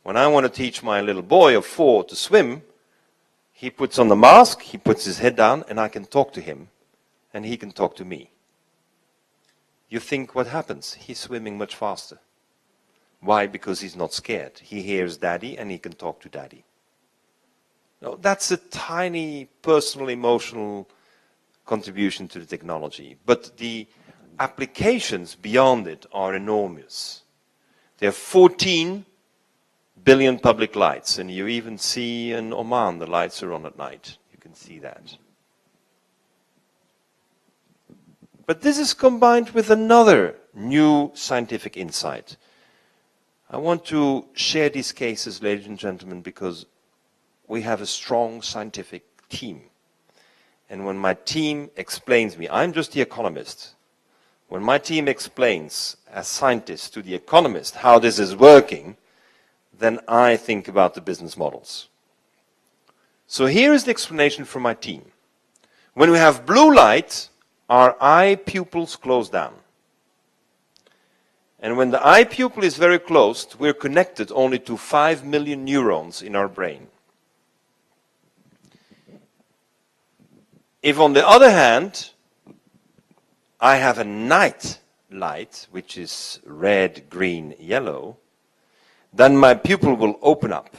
When I want to teach my little boy of 4 to swim, he puts on the mask, he puts his head down, and I can talk to him, and he can talk to me. You think what happens? He's swimming much faster. Why? Because he's not scared. He hears daddy and he can talk to daddy. Now, that's a tiny personal, emotional contribution to the technology. But the applications beyond it are enormous. There are 14 billion public lights, and you even see in Oman the lights are on at night. You can see that. But this is combined with another new scientific insight. I want to share these cases, ladies and gentlemen, because we have a strong scientific team. And when my team explains me, I'm just the economist. When my team explains, as scientists, to the economist how this is working, then I think about the business models. So here is the explanation from my team. When we have blue light, our eye pupils close down. And when the eye pupil is very closed, we're connected only to 5 million neurons in our brain. If on the other hand, I have a night light, which is red, green, yellow, then my pupil will open up.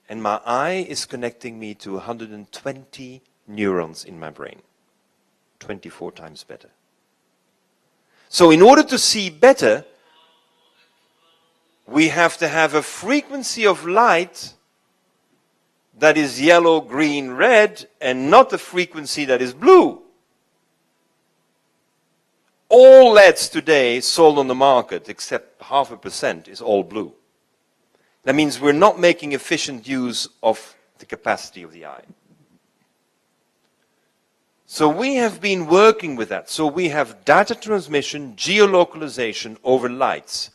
And my eye is connecting me to 120 neurons in my brain. 24 times better. So in order to see better, we have to have a frequency of light that is yellow, green, red, and not a frequency that is blue. All LEDs today sold on the market, except 0.5%, is all blue. That means we're not making efficient use of the capacity of the eye. So we have been working with that. So we have data transmission, geolocalization over lights.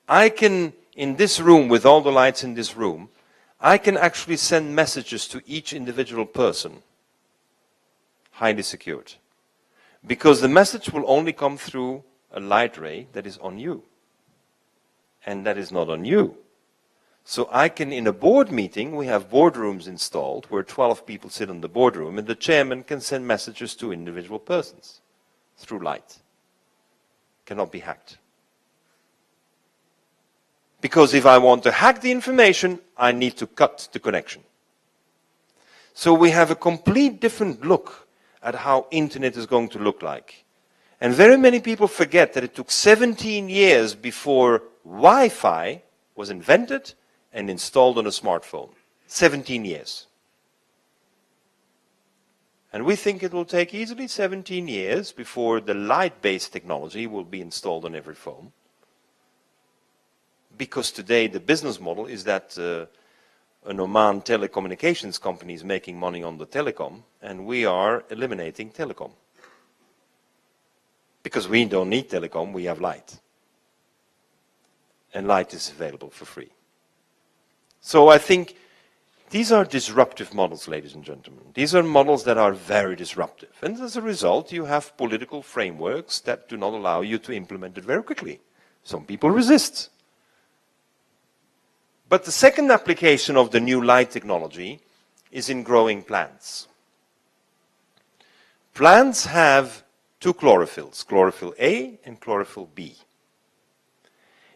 I can, in this room, with all the lights in this room, I can actually send messages to each individual person, highly secured. Because the message will only come through a light ray that is on you. And that is not on you. So I can, in a board meeting, we have boardrooms installed where 12 people sit in the boardroom, and the chairman can send messages to individual persons through light. Cannot be hacked. Because if I want to hack the information, I need to cut the connection. So we have a complete different look at how internet is going to look like. And very many people forget that it took 17 years before Wi-Fi was invented and installed on a smartphone. 17 years. And we think it will take easily 17 years before the light-based technology will be installed on every phone. Because today the business model is that an Oman telecommunications company is making money on the telecom, and we are eliminating telecom. Because we don't need telecom, we have light. And light is available for free. So I think these are disruptive models, ladies and gentlemen. These are models that are very disruptive. And as a result, you have political frameworks that do not allow you to implement it very quickly. Some people resist. But the second application of the new light technology is in growing plants. Plants have two chlorophylls, chlorophyll A and chlorophyll B.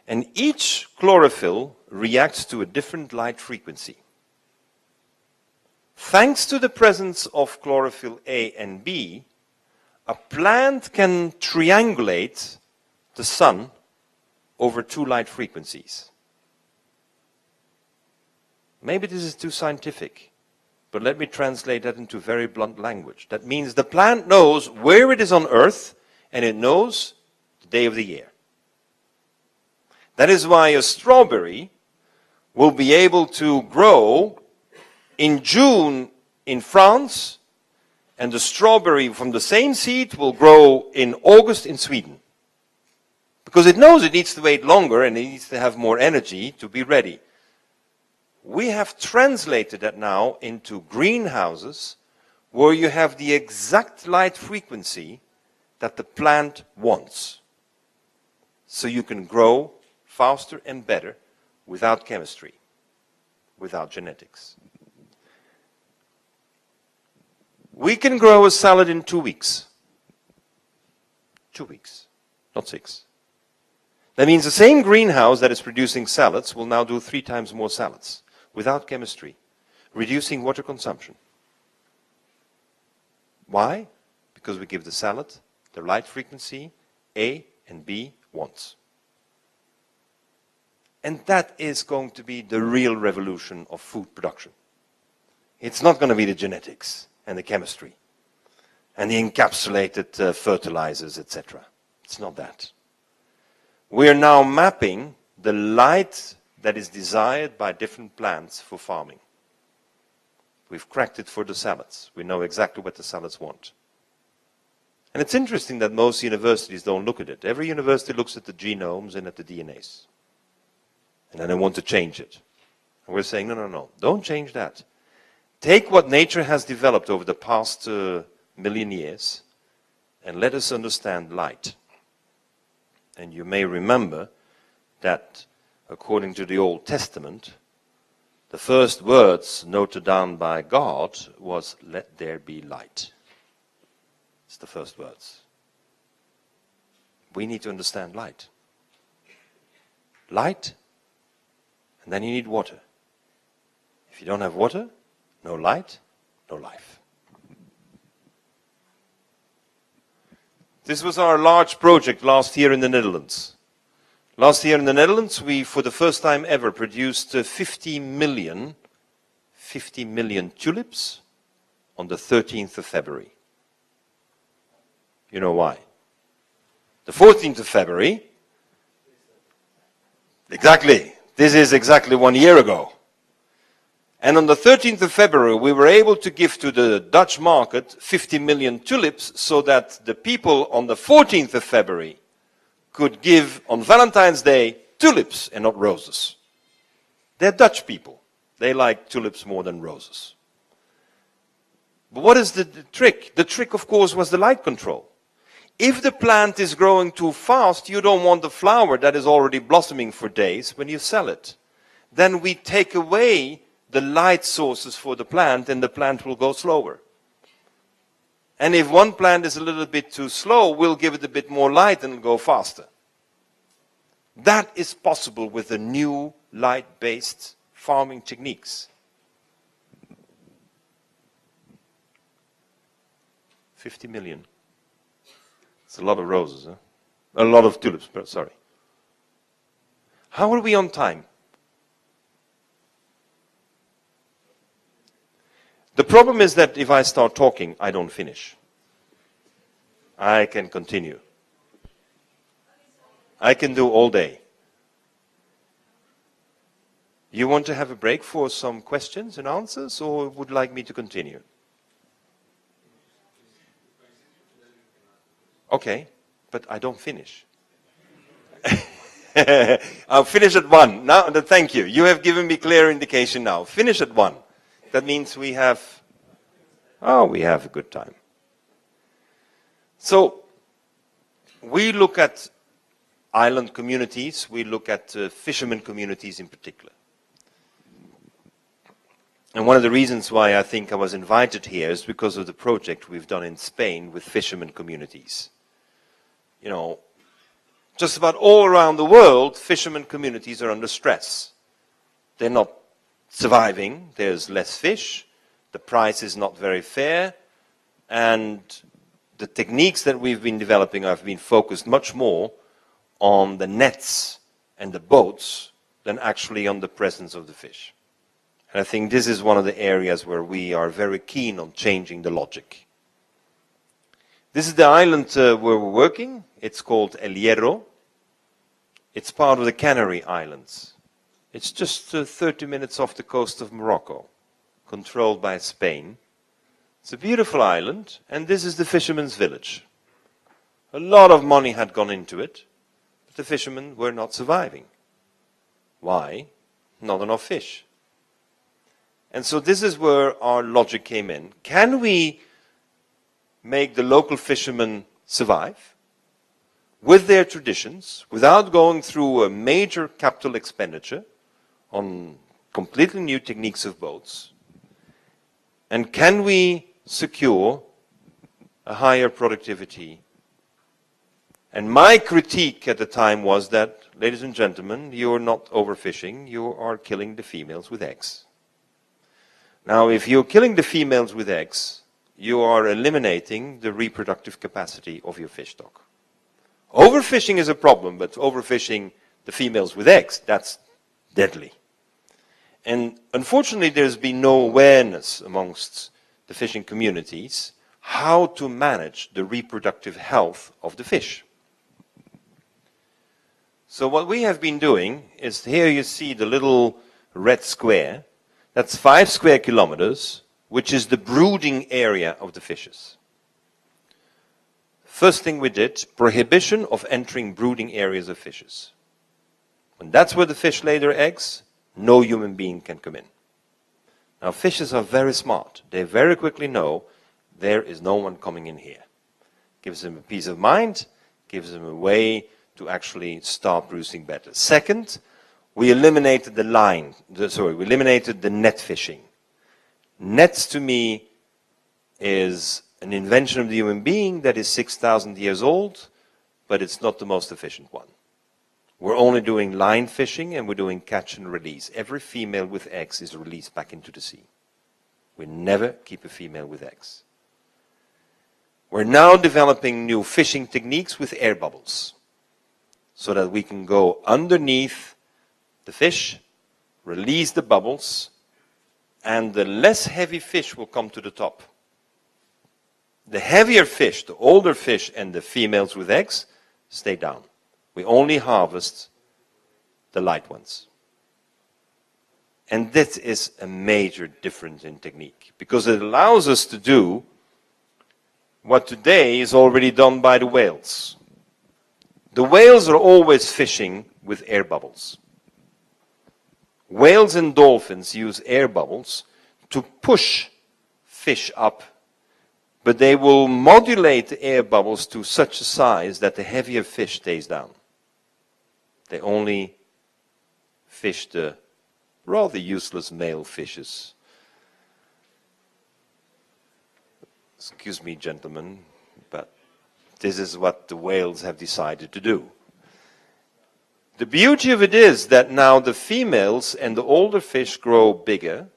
And each chlorophyll reacts to a different light frequency. Thanks to the presence of chlorophyll A and B, a plant can triangulate the sun over two light frequencies. Maybe this is too scientific, but let me translate that into very blunt language. That means the plant knows where it is on Earth, and it knows the day of the year. That is why a strawberry will be able to grow in June in France, and the strawberry from the same seed will grow in August in Sweden. Because it knows it needs to wait longer and it needs to have more energy to be ready. We have translated that now into greenhouses where you have the exact light frequency that the plant wants. So you can grow faster and better without chemistry, without genetics. We can grow a salad in 2 weeks. 2 weeks, not 6. That means the same greenhouse that is producing salads will now do 3 times more salads without chemistry, reducing water consumption. Why? Because we give the salad the light frequency A and B wants. And that is going to be the real revolution of food production. It's not going to be the genetics and the chemistry and the encapsulated fertilizers, etc. It's not that. We are now mapping the light that is desired by different plants for farming. We've cracked it for the salads. We know exactly what the salads want. And it's interesting that most universities don't look at it. Every university looks at the genomes and at the DNAs. And then they want to change it. And we're saying, no, don't change that. Take what nature has developed over the past million years and let us understand light. And you may remember that according to the Old Testament, the first words noted down by God was, "Let there be light." It's the first words. We need to understand light. Light, and then you need water. If you don't have water, no light, no life. This was our large project last year in the Netherlands. Last year in the Netherlands, we, for the first time ever, produced 50 million 50 million tulips on the 13th of February. You know why? The 14th of February, exactly, this is exactly 1 year ago. And on the 13th of February, we were able to give to the Dutch market 50 million tulips so that the people on the 14th of February could give on Valentine's Day tulips and not roses. They're Dutch people. They like tulips more than roses. But what is the trick? The trick, of course, was the light control. If the plant is growing too fast, you don't want the flower that is already blossoming for days when you sell it. Then we take away the light sources for the plant and the plant will go slower. And if one plant is a little bit too slow, we'll give it a bit more light and it'll go faster. That is possible with the new light-based farming techniques. 50 million. It's a lot of roses, huh? A lot of tulips, sorry. How are we on time? The problem is that if I start talking, I don't finish. I can continue. I can do all day. You want to have a break for some questions and answers, or would like me to continue? Okay, but I don't finish. I'll finish at 1. Now, thank you. You have given me clear indication now. Finish at 1. That means we have a good time. So, we look at island communities, we look at fishermen communities in particular. And one of the reasons why I think I was invited here is because of the project we've done in Spain with fishermen communities. You know, just about all around the world, fishermen communities are under stress. They're not surviving, there's less fish, the price is not very fair, and the techniques that we've been developing have been focused much more on the nets and the boats than actually on the presence of the fish. And I think this is one of the areas where we are very keen on changing the logic. This is the island where we're working. It's called El Hierro. It's part of the Canary Islands. It's just 30 minutes off the coast of Morocco, controlled by Spain. It's a beautiful island, and this is the fishermen's village. A lot of money had gone into it, but the fishermen were not surviving. Why? Not enough fish. And so this is where our logic came in. Can we make the local fishermen survive with their traditions, without going through a major capital expenditure on completely new techniques of boats? And can we secure a higher productivity? And my critique at the time was that, ladies and gentlemen, you are not overfishing, you are killing the females with eggs. Now, if you're killing the females with eggs, you are eliminating the reproductive capacity of your fish stock. Overfishing is a problem, but overfishing the females with eggs, that's deadly. And unfortunately, there's been no awareness amongst the fishing communities how to manage the reproductive health of the fish. So what we have been doing is, here you see the little red square. That's 5 square kilometers, which is the brooding area of the fishes. First thing we did, prohibition of entering brooding areas of fishes. When that's where the fish lay their eggs, no human being can come in. Now, fishes are very smart. They very quickly know there is no one coming in here. Gives them a peace of mind, gives them a way to actually start producing better. Second, we eliminated the we eliminated the net fishing. Nets, to me, is an invention of the human being that is 6,000 years old, but it's not the most efficient one. We're only doing line fishing and we're doing catch and release. Every female with eggs is released back into the sea. We never keep a female with eggs. We're now developing new fishing techniques with air bubbles so that we can go underneath the fish, release the bubbles, and the less heavy fish will come to the top. The heavier fish, the older fish, and the females with eggs stay down. We only harvest the light ones. And this is a major difference in technique, because it allows us to do what today is already done by the whales. The whales are always fishing with air bubbles. Whales and dolphins use air bubbles to push fish up, but they will modulate the air bubbles to such a size that the heavier fish stays down. They only fish the rather useless male fishes. Excuse me, gentlemen, but this is what the whales have decided to do. The beauty of it is that now the females and the older fish grow bigger,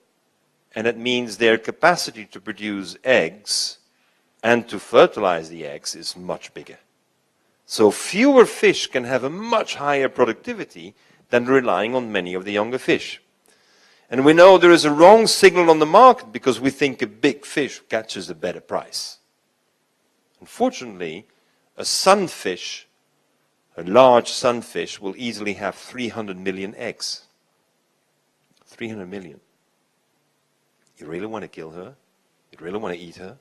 and it means their capacity to produce eggs and to fertilize the eggs is much bigger. So fewer fish can have a much higher productivity than relying on many of the younger fish. And we know there is a wrong signal on the market because we think a big fish catches a better price. Unfortunately, a sunfish, a large sunfish, will easily have 300 million eggs. 300 million. You really want to kill her? You really want to eat her?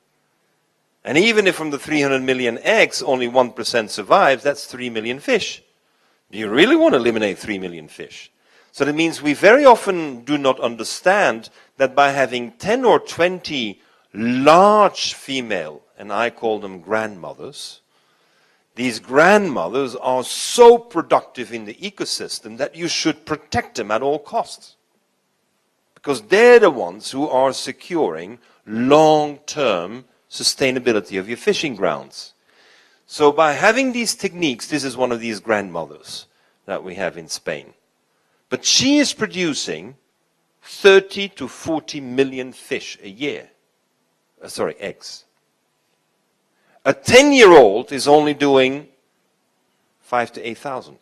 And even if from the 300 million eggs only 1% survives, that's 3 million fish. Do you really want to eliminate 3 million fish? So that means we very often do not understand that by having 10 or 20 large female, and I call them grandmothers, these grandmothers are so productive in the ecosystem that you should protect them at all costs. Because they're the ones who are securing long-term sustainability of your fishing grounds. So by having these techniques, this is one of these grandmothers that we have in Spain. But she is producing 30 to 40 million fish a year. Eggs. A 10-year-old is only doing 5 to 8,000.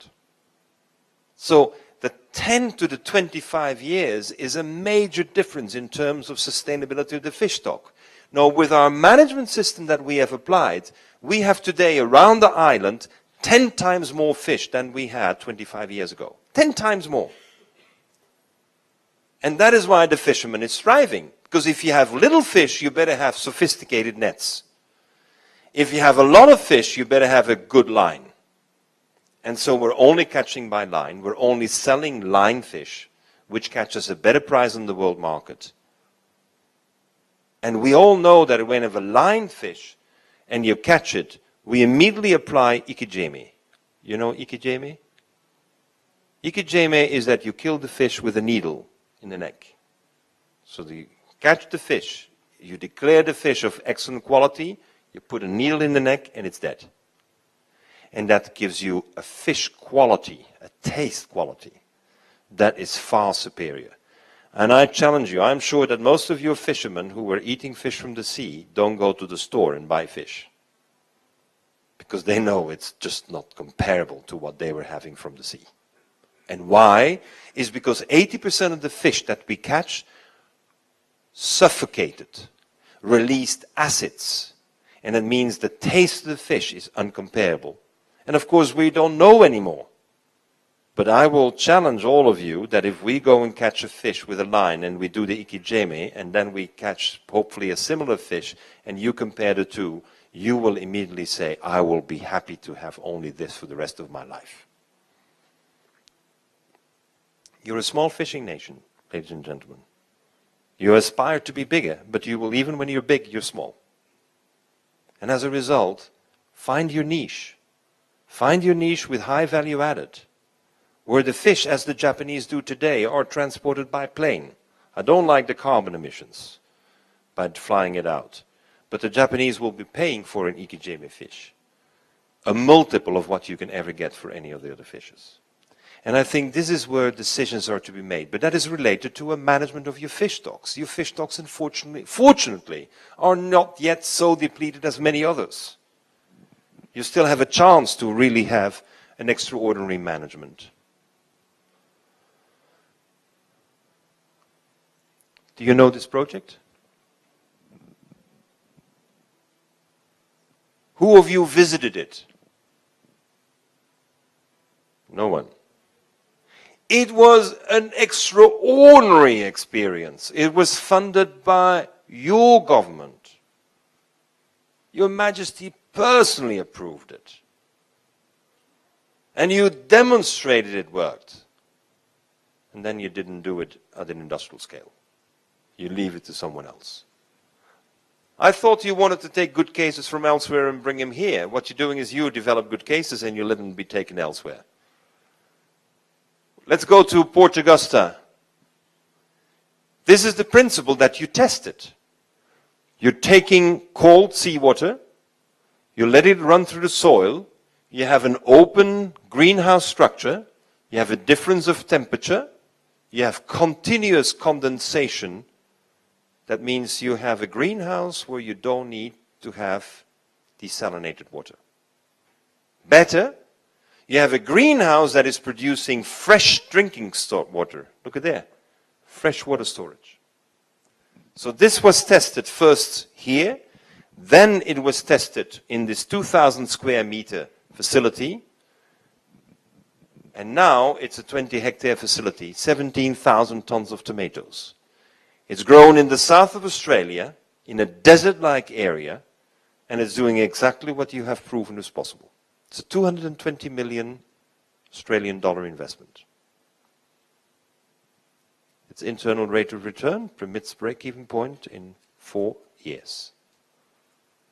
So the 10 to the 25 years is a major difference in terms of sustainability of the fish stock. Now, with our management system that we have applied, we have today around the island 10 times more fish than we had 25 years ago. 10 times more. And that is why the fisherman is thriving. Because if you have little fish, you better have sophisticated nets. If you have a lot of fish, you better have a good line. And so we're only catching by line. We're only selling line fish, which catches a better price on the world market. And we all know that when you have a line fish and you catch it, we immediately apply ikijeme. You know ikijeme? Ikijeme is that you kill the fish with a needle in the neck. So you catch the fish, you declare the fish of excellent quality, you put a needle in the neck and it's dead. And that gives you a fish quality, a taste quality, that is far superior. And I challenge you, I'm sure that most of your fishermen who were eating fish from the sea don't go to the store and buy fish. Because they know it's just not comparable to what they were having from the sea. And why? Is because 80% of the fish that we catch suffocated, released acids. And it means the taste of the fish is uncomparable. And of course we don't know anymore. But I will challenge all of you that if we go and catch a fish with a line and we do the ikijeme and then we catch hopefully a similar fish and you compare the two, you will immediately say, I will be happy to have only this for the rest of my life. You're a small fishing nation, ladies and gentlemen. You aspire to be bigger, but you will, even when you're big, you're small. And as a result, find your niche. Find your niche with high value added, where the fish, as the Japanese do today, are transported by plane. I don't like the carbon emissions by flying it out. But the Japanese will be paying for an ikijeme fish, a multiple of what you can ever get for any of the other fishes. And I think this is where decisions are to be made. But that is related to a management of your fish stocks. Your fish stocks, fortunately, are not yet so depleted as many others. You still have a chance to really have an extraordinary management. Do you know this project? Who of you visited it? No one. It was an extraordinary experience. It was funded by your government. Your Majesty personally approved it. And you demonstrated it worked. And then you didn't do it at an industrial scale. You leave it to someone else. I thought you wanted to take good cases from elsewhere and bring them here. What you're doing is you develop good cases and you let them be taken elsewhere. Let's go to Port Augusta. This is the principle that you tested. You're taking cold seawater, you let it run through the soil, you have an open greenhouse structure, you have a difference of temperature, you have continuous condensation. That means you have a greenhouse where you don't need to have desalinated water. Better, you have a greenhouse that is producing fresh drinking water. Look at there, fresh water storage. So this was tested first here, then it was tested in this 2,000 square meter facility, and now it's a 20 hectare facility, 17,000 tons of tomatoes. It's grown in the south of Australia, in a desert-like area, and it's doing exactly what you have proven is possible. It's a 220 million Australian dollar investment. Its internal rate of return permits break-even point in 4 years.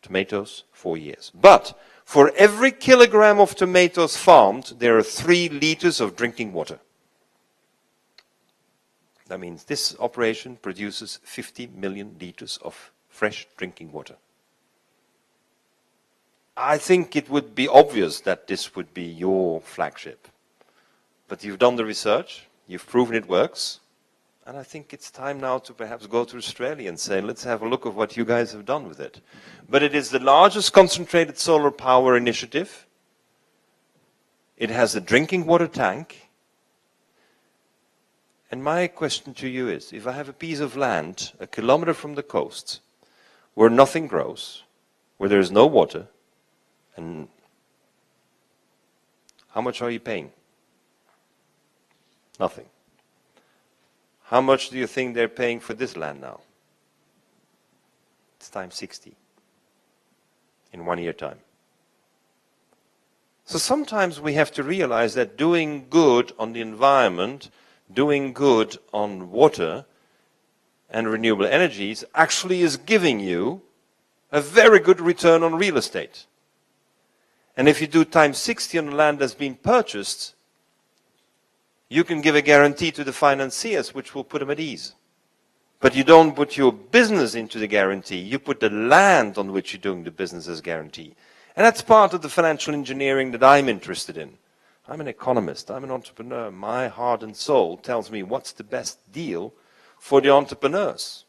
Tomatoes, 4 years. But for every kilogram of tomatoes farmed, there are 3 liters of drinking water. That means this operation produces 50 million liters of fresh drinking water. I think it would be obvious that this would be your flagship. But you've done the research, you've proven it works, and I think it's time now to perhaps go to Australia and say, let's have a look at what you guys have done with it. But it is the largest concentrated solar power initiative. It has a drinking water tank. And my question to you is, if I have a piece of land a kilometer from the coast, where nothing grows, where there is no water, and how much are you paying? Nothing. How much do you think they're paying for this land now? It's times 60 in 1 year time. So sometimes we have to realize that doing good on the environment, doing good on water and renewable energies actually is giving you a very good return on real estate. And if you do times 60 on the land that's been purchased, you can give a guarantee to the financiers which will put them at ease. But you don't put your business into the guarantee, you put the land on which you're doing the business as guarantee. And that's part of the financial engineering that I'm interested in. I'm an economist, I'm an entrepreneur. My heart and soul tells me what's the best deal for the entrepreneurs.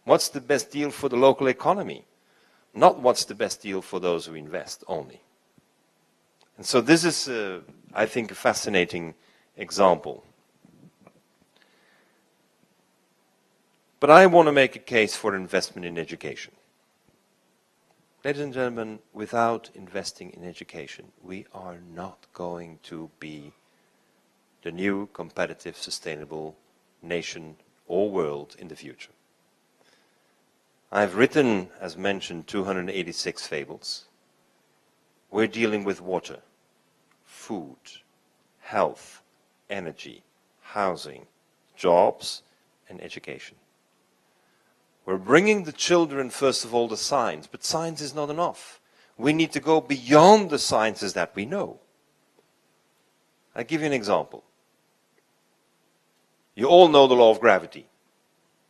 What's the best deal for the local economy? Not what's the best deal for those who invest only. And so this is, I think, a fascinating example. But I want to make a case for investment in education. Ladies and gentlemen, without investing in education, we are not going to be the new competitive, sustainable nation or world in the future. I've written, as mentioned, 286 fables. We're dealing with water, food, health, energy, housing, jobs, and education. We're bringing the children, first of all, to science, but science is not enough. We need to go beyond the sciences that we know. I'll give you an example. You all know the law of gravity,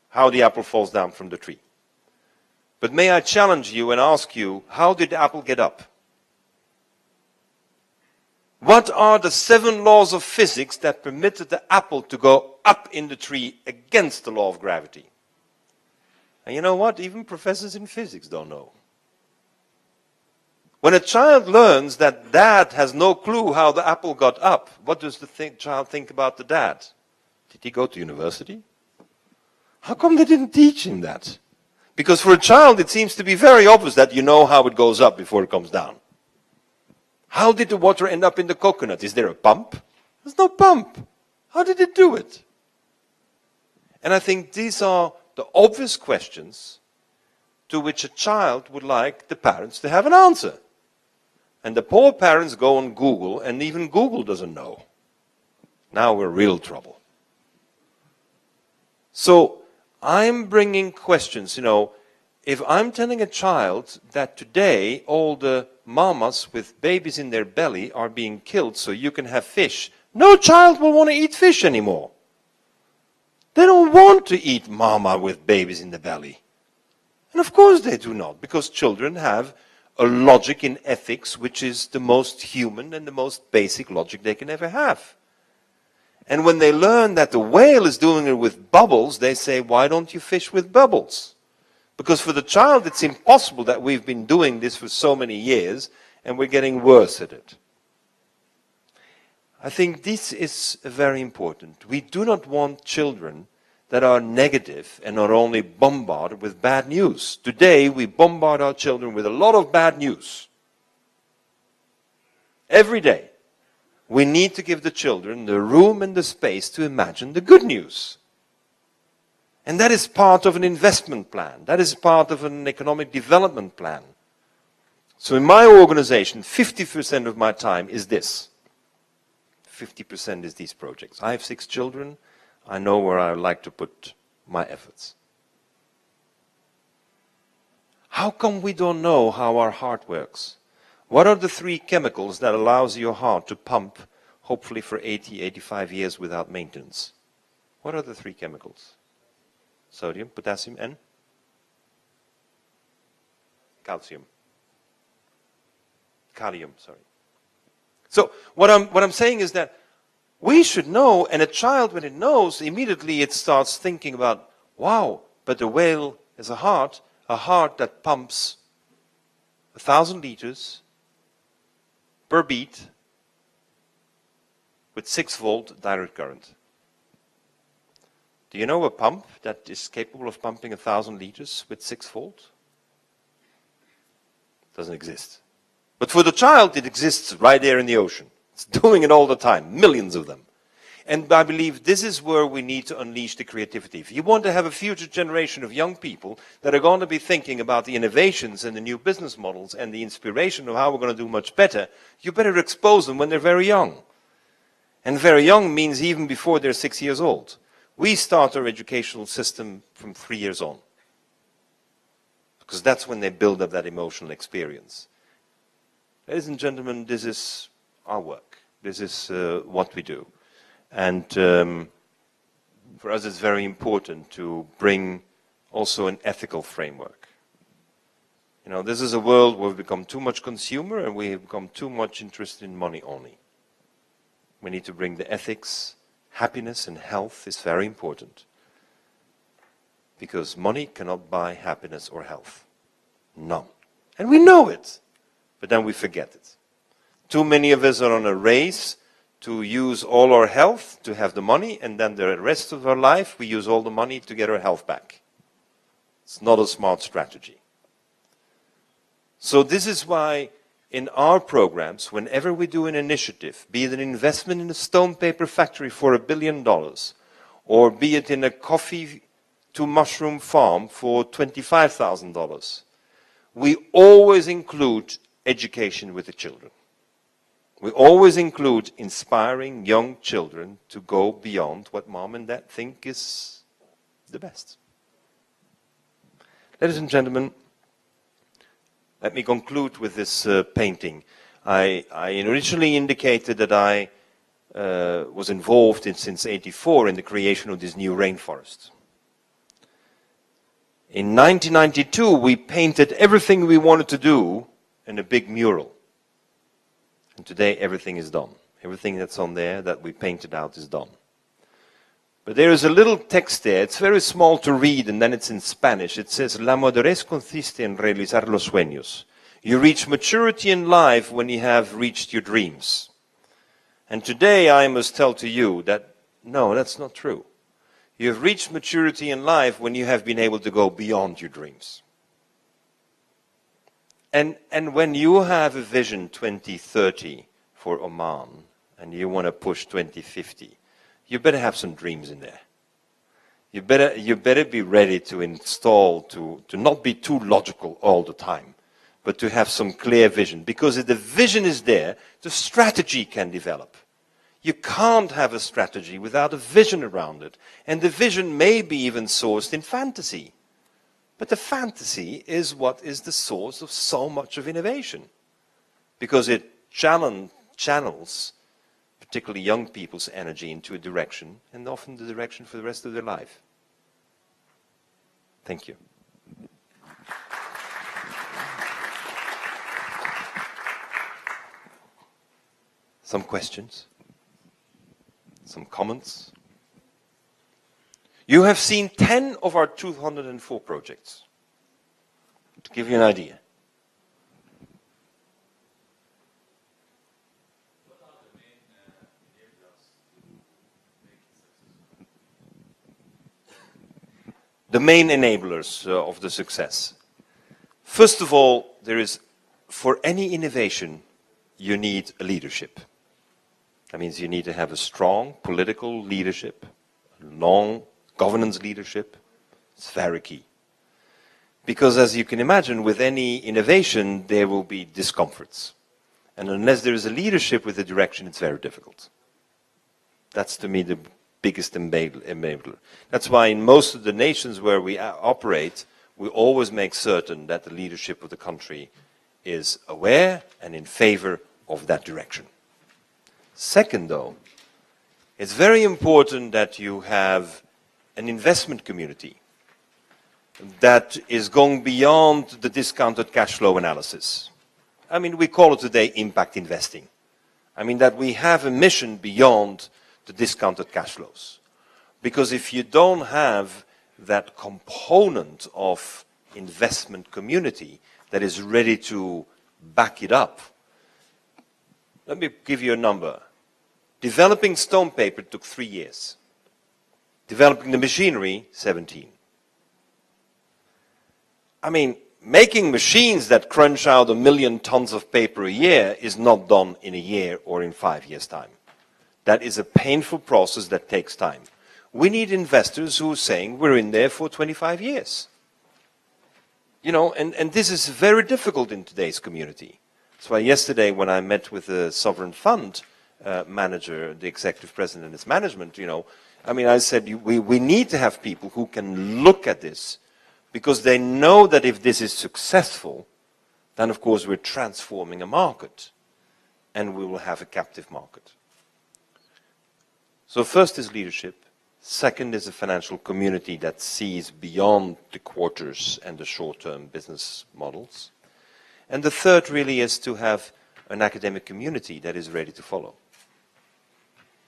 how the apple falls down from the tree. But may I challenge you and ask you, how did the apple get up? What are the 7 laws of physics that permitted the apple to go up in the tree against the law of gravity? And you know what? Even professors in physics don't know. When a child learns that dad has no clue how the apple got up, what does the child think about the dad? Did he go to university? How come they didn't teach him that? Because for a child, it seems to be very obvious that you know how it goes up before it comes down. How did the water end up in the coconut? Is there a pump? There's no pump. How did it do it? And I think these are the obvious questions to which a child would like the parents to have an answer. And the poor parents go on Google, and even Google doesn't know. Now we're in real trouble. So I'm bringing questions, if I'm telling a child that today all the mamas with babies in their belly are being killed so you can have fish, no child will want to eat fish anymore. They don't want to eat mama with babies in the belly. And of course they do not, because children have a logic in ethics which is the most human and the most basic logic they can ever have. And when they learn that the whale is doing it with bubbles, they say, why don't you fish with bubbles? Because for the child it's impossible that we've been doing this for so many years and we're getting worse at it. I think this is very important. We do not want children that are negative and are only bombarded with bad news. Today we bombard our children with a lot of bad news. Every day. We need to give the children the room and the space to imagine the good news. And that is part of an investment plan. That is part of an economic development plan. So in my organization, 50% of my time is this. 50% is these projects. I have 6 children. I know where I like to put my efforts. How come we don't know how our heart works? What are the 3 chemicals that allows your heart to pump, hopefully for 80, 85 years without maintenance? What are the 3 chemicals? Sodium, potassium, and calcium. Kalium, sorry. So what I'm saying is that we should know, and a child, when it knows, immediately it starts thinking about, wow, but the whale has a heart that pumps 1,000 liters per beat with 6-volt direct current. Do you know a pump that is capable of pumping 1,000 liters with 6-volt? Doesn't exist. But for the child, it exists right there in the ocean. It's doing it all the time, millions of them. And I believe this is where we need to unleash the creativity. If you want to have a future generation of young people that are going to be thinking about the innovations and the new business models and the inspiration of how we're going to do much better, you better expose them when they're very young. And very young means even before they're 6 years old. We start our educational system from 3 years on. Because that's when they build up that emotional experience. Ladies and gentlemen, this is our work. This is what we do. And for us it's very important to bring also an ethical framework. This is a world where we've become too much consumer and we have become too much interested in money only. We need to bring the ethics. Happiness and health is very important. Because money cannot buy happiness or health. None. And we know it. But then we forget it. Too many of us are on a race to use all our health to have the money, and then the rest of our life we use all the money to get our health back. It's not a smart strategy. So this is why in our programs, whenever we do an initiative, be it an investment in a stone paper factory for $1 billion, or be it in a coffee to mushroom farm for $25,000, we always include education with the children. We always include inspiring young children to go beyond what mom and dad think is the best. Ladies and gentlemen, let me conclude with this painting. I originally indicated that I was involved since '84 in the creation of this new rainforest. In 1992, we painted everything we wanted to do in a big mural. And today everything is done. Everything that's on there that we painted out is done. But there is a little text there. It's very small to read, and then it's in Spanish. It says, La madurez consiste en realizar los sueños. You reach maturity in life when you have reached your dreams. And today I must tell to you that, no, that's not true. You have reached maturity in life when you have been able to go beyond your dreams. And when you have a vision 2030 for Oman, and you want to push 2050, you better have some dreams in there. You better be ready to install, to not be too logical all the time, but to have some clear vision. Because if the vision is there, the strategy can develop. You can't have a strategy without a vision around it. And the vision may be even sourced in fantasy. But the fantasy is what is the source of so much of innovation. Because it channels particularly young people's energy into a direction, and often the direction for the rest of their life. Thank you. Some questions? Some comments? You have seen 10 of our 204 projects, to give you an idea. The main enablers of the success. First of all, for any innovation, you need a leadership. That means you need to have a strong political leadership, long governance leadership. It's very key. Because as you can imagine, with any innovation, there will be discomforts. And unless there is a leadership with a direction, it's very difficult. That's, to me, the biggest enabler. That's why in most of the nations where we operate, we always make certain that the leadership of the country is aware and in favor of that direction. Second, though, it's very important that you have an investment community that is going beyond the discounted cash flow analysis. I mean, we call it today impact investing. I mean, that we have a mission beyond the discounted cash flows. Because if you don't have that component of investment community that is ready to back it up, let me give you a number. Developing stone paper took 3 years. Developing the machinery, 17. I mean, making machines that crunch out 1 million tons of paper a year is not done in a year or in 5 years' time. That is a painful process that takes time. We need investors who are saying we're in there for 25 years. You know, and this is very difficult in today's community. That's why yesterday when I met with the sovereign fund manager, the executive president and his management, you know, I mean, I said we need to have people who can look at this because they know that if this is successful, then of course we're transforming a market and we will have a captive market. So first is leadership. Second is a financial community that sees beyond the quarters and the short-term business models. And the third really is to have an academic community that is ready to follow.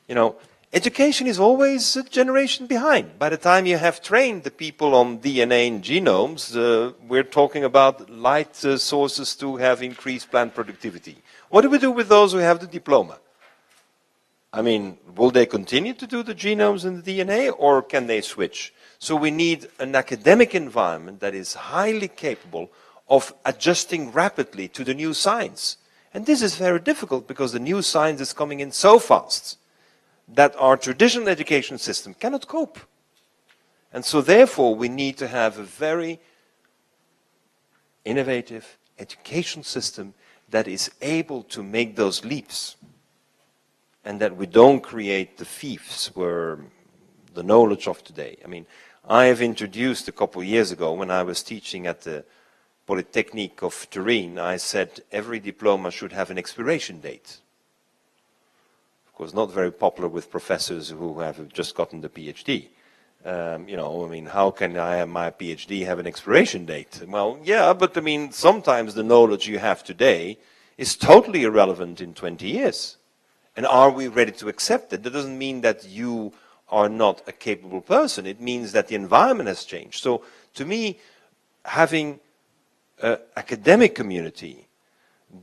You know, education is always a generation behind. By the time you have trained the people on DNA and genomes, we're talking about light sources to have increased plant productivity. What do we do with those who have the diploma? I mean, will they continue to do the genomes and the DNA, or can they switch? So we need an academic environment that is highly capable of adjusting rapidly to the new science. And this is very difficult because the new science is coming in so fast that our traditional education system cannot cope. And so therefore we need to have a very innovative education system that is able to make those leaps. And that we don't create the fiefs where the knowledge of today. I mean, I have introduced a couple of years ago when I was teaching at the Polytechnique of Turin, I said every diploma should have an expiration date. Of course, not very popular with professors who have just gotten the PhD. You know, I mean, how can I have my PhD have an expiration date? Well, yeah, but I mean, sometimes the knowledge you have today is totally irrelevant in 20 years. And are we ready to accept it? That doesn't mean that you are not a capable person. It means that the environment has changed. So to me, having an academic community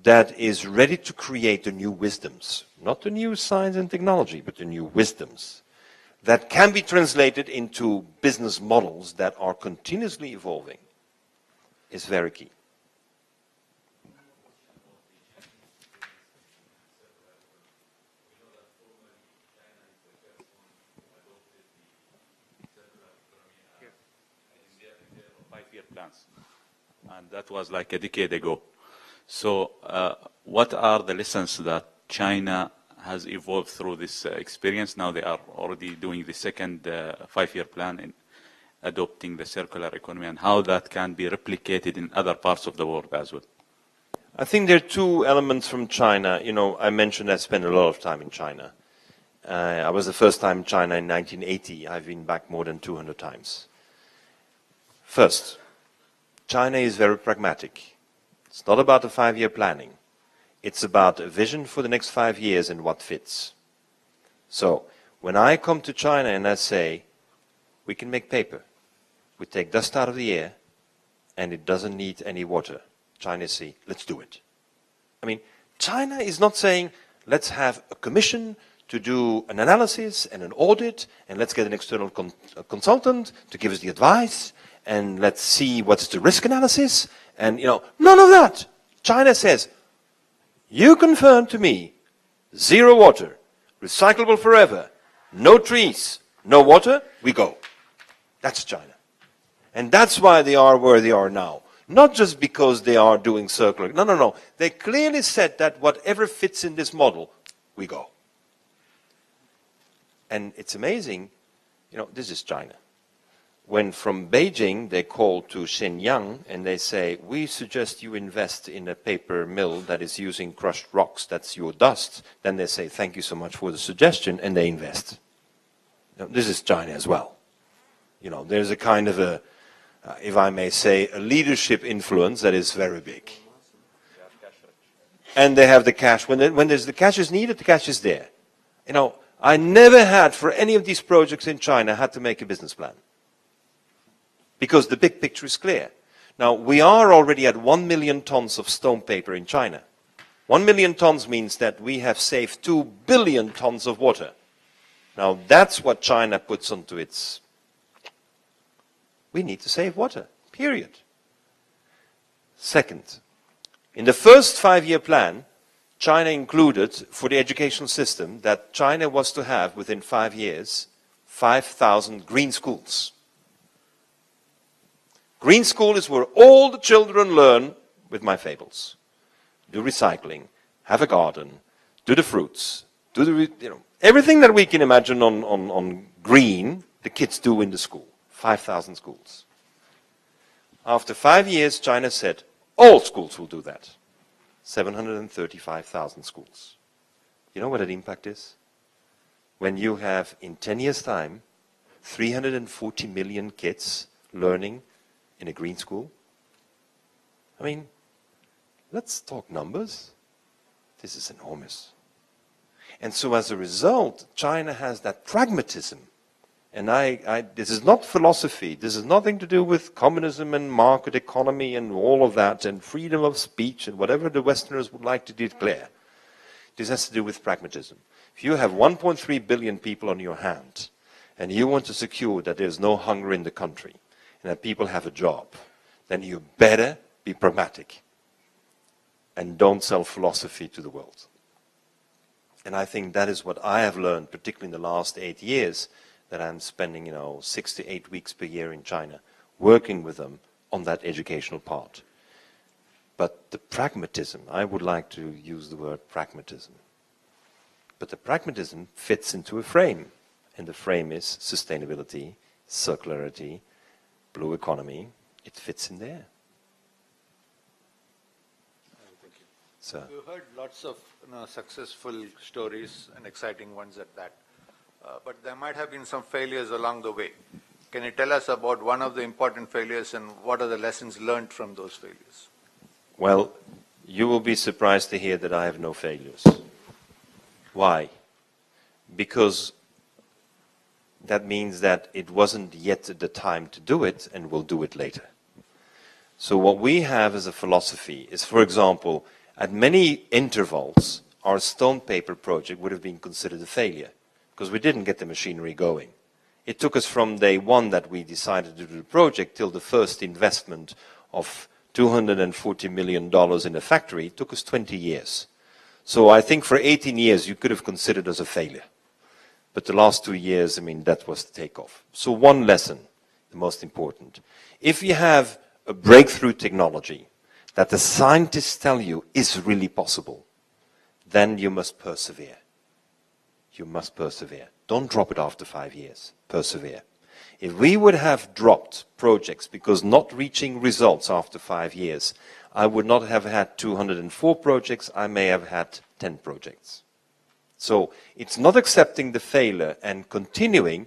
that is ready to create the new wisdoms, not the new science and technology, but the new wisdoms, that can be translated into business models that are continuously evolving is very key. Five-year plans, and that was like a decade ago. So what are the lessons that China has evolved through this experience? Now they are already doing the second five-year plan in adopting the circular economy, and how that can be replicated in other parts of the world as well. I think there are two elements from China. You know, I mentioned I spent a lot of time in China. I was the first time in China in 1980. I've been back more than 200 times. First, China is very pragmatic. It's not about the five-year planning. It's about a vision for the next 5 years and what fits. So, when I come to China and I say, we can make paper, we take dust out of the air, and it doesn't need any water, China say, let's do it. I mean, China is not saying, let's have a commission to do an analysis and an audit, and let's get an external consultant to give us the advice, and let's see what's the risk analysis, and, you know, none of that. China says, you confirm to me, zero water, recyclable forever, no trees, no water, we go. That's China. And that's why they are where they are now. Not just because they are doing circular, no. They clearly said that whatever fits in this model, we go. And it's amazing, you know, this is China. When from Beijing they call to Shenyang and they say, we suggest you invest in a paper mill that is using crushed rocks, that's your dust, then they say, thank you so much for the suggestion, and they invest. Now, this is China as well. You know, there's a kind of a, if I may say, a leadership influence that is very big. And they have the cash. When there's the cash is needed, the cash is there. You know, I never had, for any of these projects in China, had to make a business plan. Because the big picture is clear. Now, we are already at 1 million tons of stone paper in China. 1 million tons means that we have saved 2 billion tons of water. Now, that's what China puts onto its... We need to save water, period. Second, in the first 5-year plan, China included for the educational system that China was to have, within 5 years, 5,000 green schools. Green school is where all the children learn with my fables. Do recycling, have a garden, do the fruits, do the, you know, everything that we can imagine on green, the kids do in the school. 5,000 schools. After 5 years, China said, all schools will do that. 735,000 schools. You know what that impact is? When you have, in 10 years' time, 340 million kids learning in a green school? I mean, let's talk numbers. This is enormous. And so as a result, China has that pragmatism. And this is not philosophy. This is nothing to do with communism and market economy and all of that and freedom of speech and whatever the Westerners would like to declare. This has to do with pragmatism. If you have 1.3 billion people on your hand and you want to secure that there's no hunger in the country, and that people have a job, then you better be pragmatic and don't sell philosophy to the world. And I think that is what I have learned, particularly in the last 8 years, that I'm spending, you know, 6 to 8 weeks per year in China, working with them on that educational part. But the pragmatism, I would like to use the word pragmatism. But the pragmatism fits into a frame, and the frame is sustainability, circularity, blue economy. It fits in there. Thank you. So, You heard lots of successful stories and exciting ones at that. But there might have been some failures along the way. Can you tell us about one of the important failures and what are the lessons learned from those failures? well, you will be surprised to hear that I have no failures. Why? Because that means that it wasn't yet the time to do it, and we'll do it later. So what we have as a philosophy is, for example, at many intervals, our stone paper project would have been considered a failure, because we didn't get the machinery going. It took us from day one that we decided to do the project till the first investment of $240 million in a factory. It took us 20 years. So I think for 18 years you could have considered us a failure. But the last 2 years, I mean, that was the takeoff. So one lesson, the most important. If you have a breakthrough technology that the scientists tell you is really possible, then you must persevere. You must persevere. Don't drop it after 5 years. Persevere. If we would have dropped projects because not reaching results after 5 years, I would not have had 204 projects, I may have had 10 projects. So it's not accepting the failure and continuing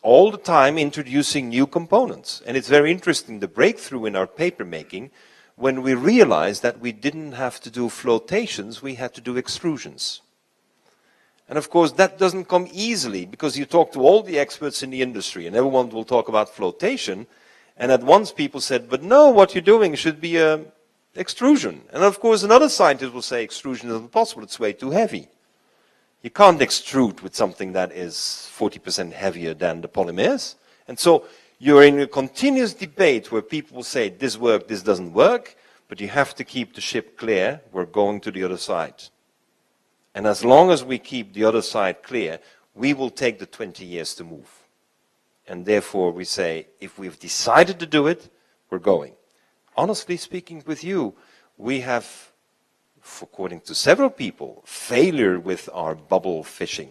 all the time introducing new components. And it's very interesting, the breakthrough in our paper making, when we realized that we didn't have to do flotations, we had to do extrusions. And of course that doesn't come easily, because you talk to all the experts in the industry and everyone will talk about flotation, and at once people said, but no, what you're doing should be extrusion. And of course another scientist will say extrusion isn't possible, it's way too heavy. You can't extrude with something that is 40% heavier than the polymers. And so you're in a continuous debate where people will say, this works, this doesn't work, but you have to keep the ship clear, we're going to the other side. And as long as we keep the other side clear, we will take the 20 years to move. And therefore we say, if we've decided to do it, we're going. Honestly speaking with you, we have, according to several people, failure with our bubble fishing.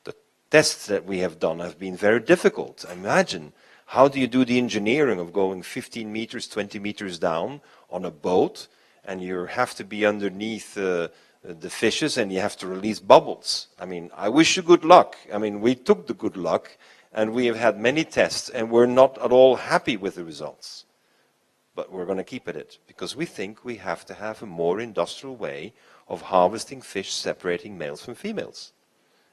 The tests that we have done have been very difficult. Imagine, how do you do the engineering of going 15 meters, 20 meters down on a boat, and you have to be underneath the fishes and you have to release bubbles? I mean, I wish you good luck. I mean, we took the good luck and we have had many tests and we're not at all happy with the results. But we're going to keep at it because we think we have to have a more industrial way of harvesting fish, separating males from females.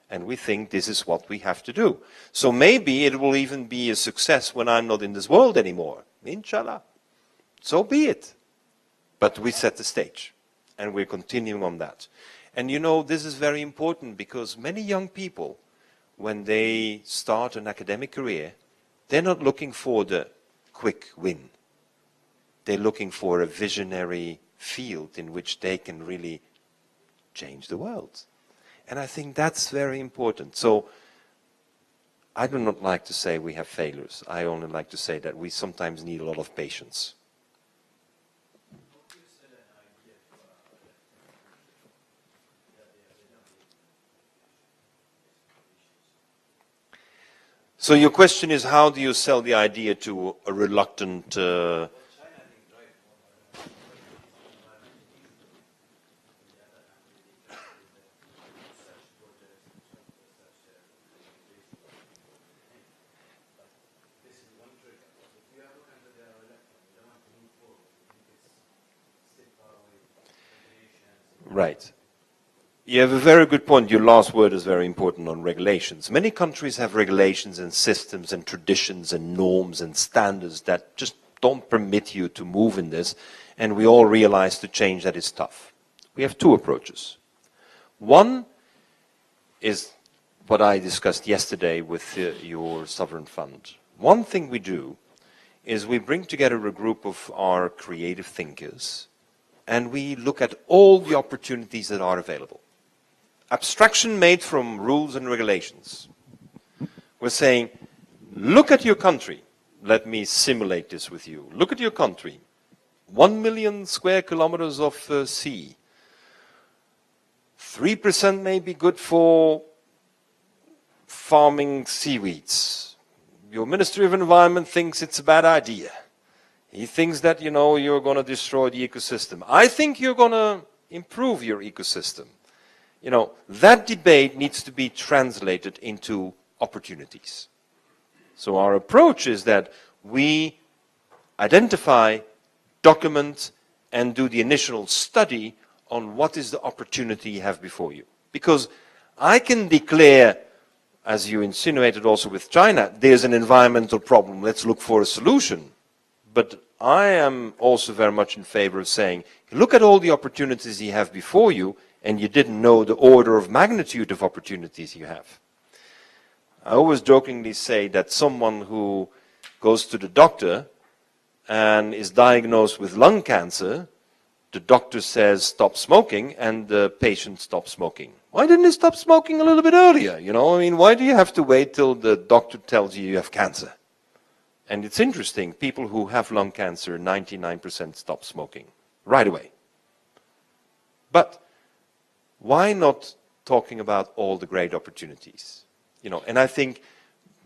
And we think this is what we have to do. So maybe it will even be a success when I'm not in this world anymore. Inshallah. So be it. But we set the stage. And we're continuing on that. And you know, this is very important because many young people, when they start an academic career, they're not looking for the quick win. They're looking for a visionary field in which they can really change the world. And I think that's very important. So I do not like to say we have failures. I only like to say that we sometimes need a lot of patience. So your question is, how do you sell the idea to a reluctant Right. You have a very good point. Your last word is very important on regulations. Many countries have regulations and systems and traditions and norms and standards that just don't permit you to move in this, and we all realize to change that is tough. We have two approaches. One is what I discussed yesterday with your sovereign fund. One thing we do is we bring together a group of our creative thinkers and we look at all the opportunities that are available. Abstraction made from rules and regulations. We're saying, look at your country. Let me simulate this with you. Look at your country. 1 million square kilometers of sea. 3% may be good for farming seaweeds. Your Ministry of Environment thinks it's a bad idea. He thinks that, you know, you're going to destroy the ecosystem. I think you're going to improve your ecosystem. You know, that debate needs to be translated into opportunities. So our approach is that we identify, document, and do the initial study on what is the opportunity you have before you. Because I can declare, as you insinuated also with China, there's an environmental problem, let's look for a solution. But I am also very much in favor of saying, look at all the opportunities you have before you, and you didn't know the order of magnitude of opportunities you have. I always jokingly say that someone who goes to the doctor and is diagnosed with lung cancer, the doctor says stop smoking, and the patient stops smoking. Why didn't he stop smoking a little bit earlier? You know, I mean, why do you have to wait till the doctor tells you you have cancer? And it's interesting, people who have lung cancer, 99% stop smoking right away. But why not talking about all the great opportunities? You know, and I think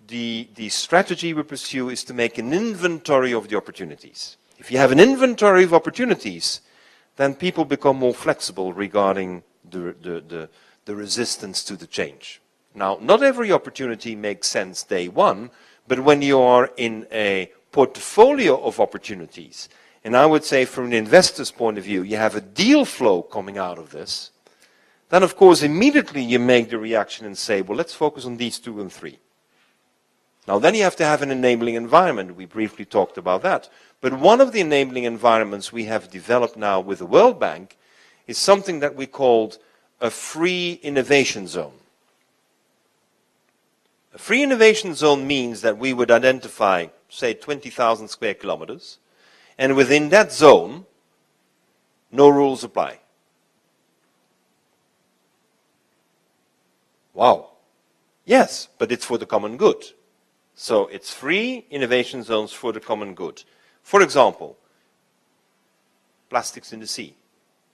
the strategy we pursue is to make an inventory of the opportunities. If you have an inventory of opportunities, then people become more flexible regarding the resistance to the change. Now, not every opportunity makes sense day one, but when you are in a portfolio of opportunities, and I would say from an investor's point of view, you have a deal flow coming out of this, then of course immediately you make the reaction and say, well, let's focus on these 2 and 3. Now then you have to have an enabling environment. We briefly talked about that. But one of the enabling environments we have developed now with the World Bank is something that we called a free innovation zone. A free innovation zone means that we would identify, say, 20,000 square kilometers, and within that zone, no rules apply. Wow. Yes, but it's for the common good. So it's free innovation zones for the common good. For example, plastics in the sea.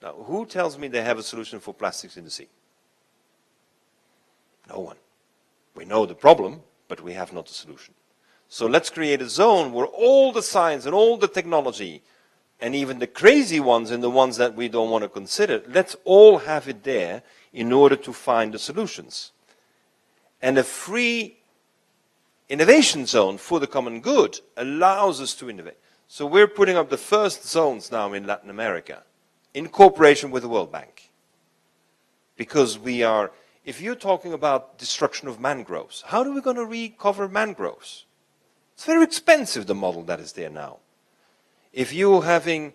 Now, who tells me they have a solution for plastics in the sea? No one. We know the problem, but we have not a solution. So let's create a zone where all the science and all the technology, and even the crazy ones and the ones that we don't want to consider, let's all have it there in order to find the solutions. And a free innovation zone for the common good allows us to innovate. So we're putting up the first zones now in Latin America in cooperation with the World Bank. Because we are, if you're talking about destruction of mangroves, how are we going to recover mangroves? It's very expensive, the model that is there now. If you're having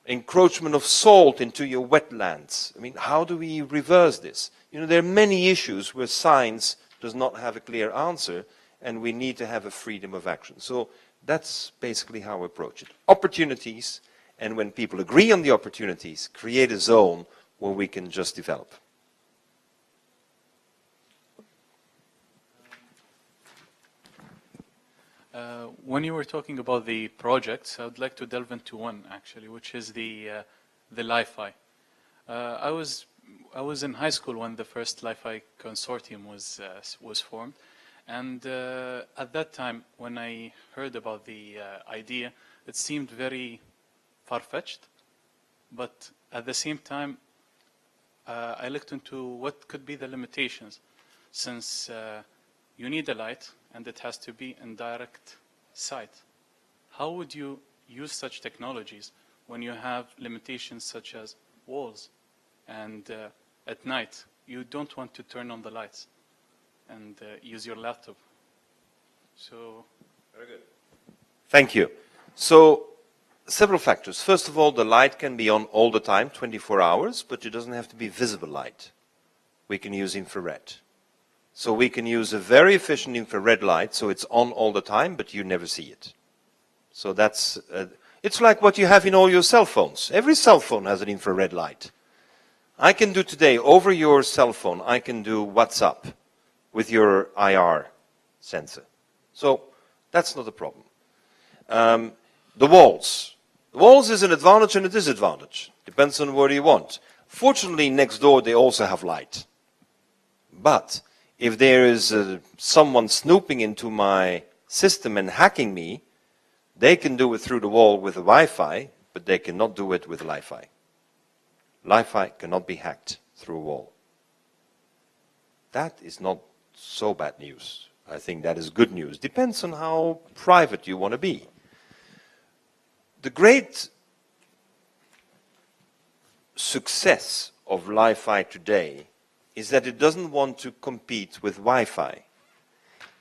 encroachment of salt into your wetlands, I mean, how do we reverse this? You know, there are many issues where science does not have a clear answer, and we need to have a freedom of action. So that's basically how we approach it. Opportunities, and when people agree on the opportunities, create a zone where we can just develop. When you were talking about the projects, I would like to delve into one actually, which is the Li-Fi. I was in high school when the first Li-Fi consortium was formed, and at that time, when I heard about the idea, it seemed very far-fetched. But at the same time, I looked into what could be the limitations, since you need a light and it has to be in direct sight. How would you use such technologies when you have limitations such as walls, and at night you don't want to turn on the lights and use your laptop? So, very good. Thank you. So, several factors. First of all, the light can be on all the time, 24 hours, but it doesn't have to be visible light. We can use infrared. So we can use a very efficient infrared light, so it's on all the time, but you never see it. So that's, it's like what you have in all your cell phones. Every cell phone has an infrared light. I can do today, over your cell phone, I can do WhatsApp with your IR sensor. So that's not a problem. The walls. The walls is an advantage and a disadvantage. Depends on what you want. Fortunately, next door they also have light. But if there is someone snooping into my system and hacking me, they can do it through the wall with a Wi-Fi, but they cannot do it with Li-Fi. Li-Fi cannot be hacked through a wall. That is not so bad news. I think that is good news. Depends on how private you want to be. The great success of Li-Fi today is that it doesn't want to compete with Wi-Fi.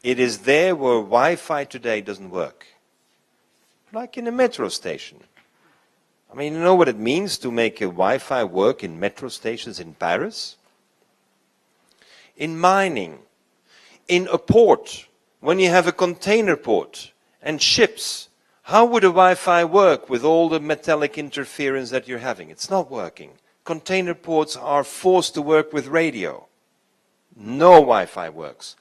It is there where Wi-Fi today doesn't work. Like in a metro station. I mean, you know what it means to make a Wi-Fi work in metro stations in Paris? In mining, in a port, when you have a container port and ships, how would a Wi-Fi work with all the metallic interference that you're having? It's not working. Container ports are forced to work with radio. No Wi-Fi works.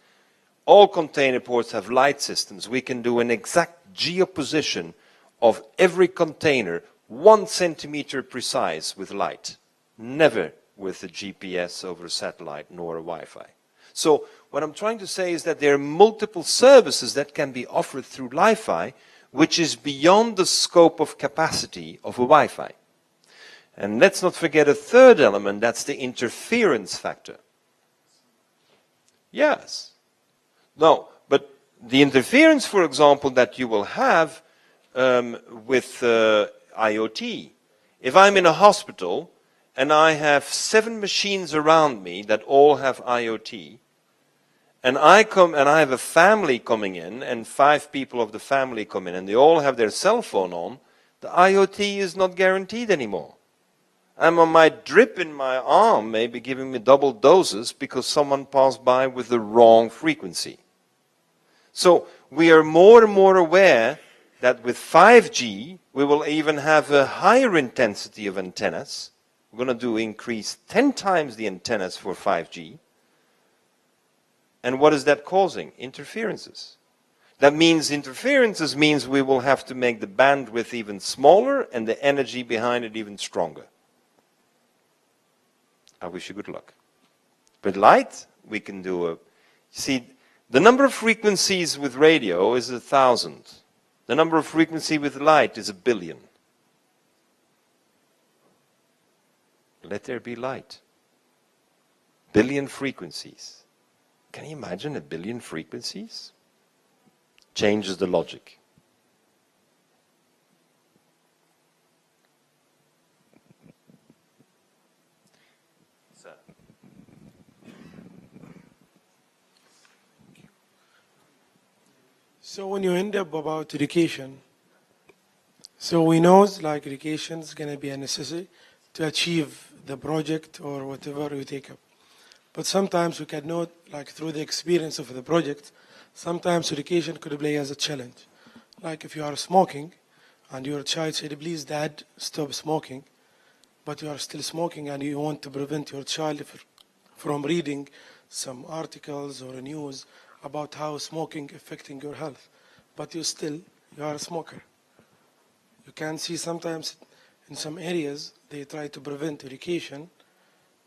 All container ports have light systems. We can do an exact geoposition of every container, 1 centimeter precise with light. Never with a GPS over a satellite nor a Wi-Fi. So what I'm trying to say is that there are multiple services that can be offered through Li-Fi, which is beyond the scope of capacity of a Wi-Fi. And let's not forget a third element, that's the interference factor. Yes. No, but the interference, for example, that you will have with IoT. If I'm in a hospital and I have 7 machines around me that all have IoT, and I have a family coming in, and 5 people of the family come in, and they all have their cell phone on, the IoT is not guaranteed anymore. I might drip in my arm, maybe giving me double doses because someone passed by with the wrong frequency. So we are more and more aware that with 5G, we will even have a higher intensity of antennas. We're going to increase 10 times the antennas for 5G. And what is that causing? Interferences. That means interferences means we will have to make the bandwidth even smaller and the energy behind it even stronger. I wish you good luck. With light, we can do see, the number of frequencies with radio is 1,000. The number of frequencies with light is 1 billion. Let there be light. 1 billion frequencies. Can you imagine 1 billion frequencies? Changes the logic. So when you end up about education, so we know like education is going to be a necessity to achieve the project or whatever you take up. But sometimes we can note, like through the experience of the project, sometimes education could play as a challenge. Like if you are smoking and your child said, please dad, stop smoking, but you are still smoking and you want to prevent your child from reading some articles or news about how smoking affecting your health, but you are a smoker. You can see sometimes in some areas they try to prevent education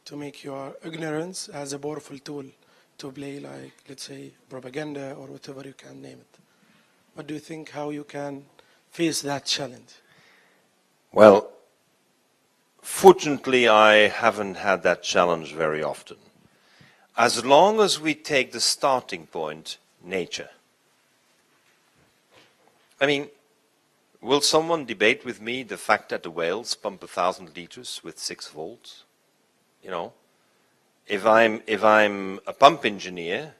to make your ignorance as a powerful tool to play, like, let's say, propaganda or whatever you can name it. What do you think how you can face that challenge? Well, fortunately I haven't had that challenge very often. As long as we take the starting point, nature. I mean, will someone debate with me the fact that the whales pump 1,000 liters with 6 volts? You know, if I'm a pump engineer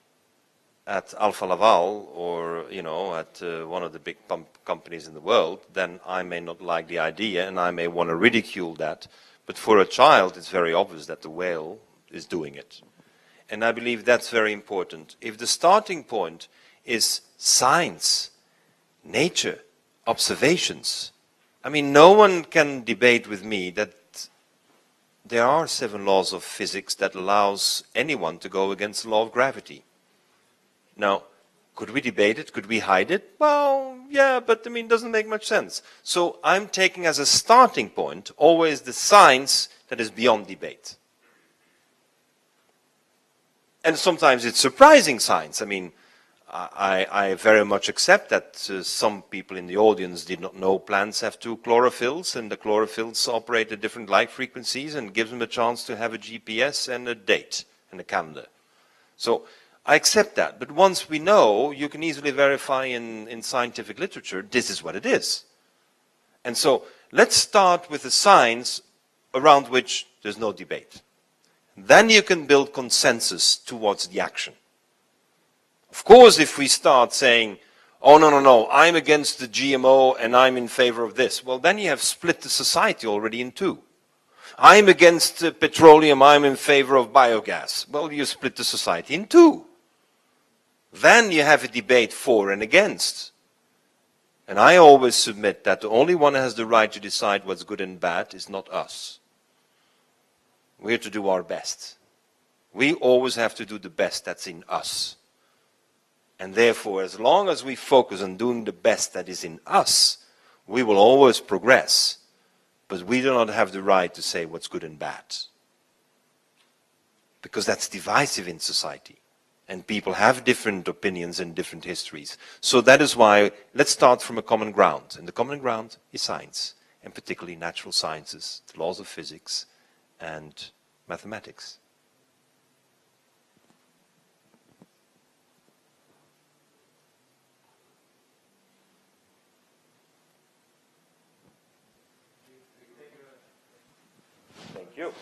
at Alfa Laval or, you know, at one of the big pump companies in the world, then I may not like the idea and I may want to ridicule that. But for a child, it's very obvious that the whale is doing it. And I believe that's very important. If the starting point is science, nature, observations, I mean, no one can debate with me that there are 7 laws of physics that allows anyone to go against the law of gravity. Now, could we debate it? Could we hide it? Well, yeah, but I mean, it doesn't make much sense. So I'm taking as a starting point always the science that is beyond debate. And sometimes it's surprising science. I mean, I very much accept that some people in the audience did not know plants have 2 chlorophylls, and the chlorophylls operate at different light frequencies and gives them a chance to have a GPS and a date and a calendar. So I accept that. But once we know, you can easily verify in scientific literature, this is what it is. And so let's start with the science around which there's no debate. Then you can build consensus towards the action. Of course, if we start saying, oh, no, I'm against the GMO and I'm in favor of this, well, then you have split the society already in 2. I'm against petroleum, I'm in favor of biogas. Well, you split the society in 2. Then you have a debate for and against. And I always submit that the only one who has the right to decide what's good and bad is not us. We're to do our best. We always have to do the best that's in us. And therefore, as long as we focus on doing the best that is in us, we will always progress. But we do not have the right to say what's good and bad. Because that's divisive in society. And people have different opinions and different histories. So that is why, let's start from a common ground. And the common ground is science, and particularly natural sciences, the laws of physics, and mathematics. Thank you.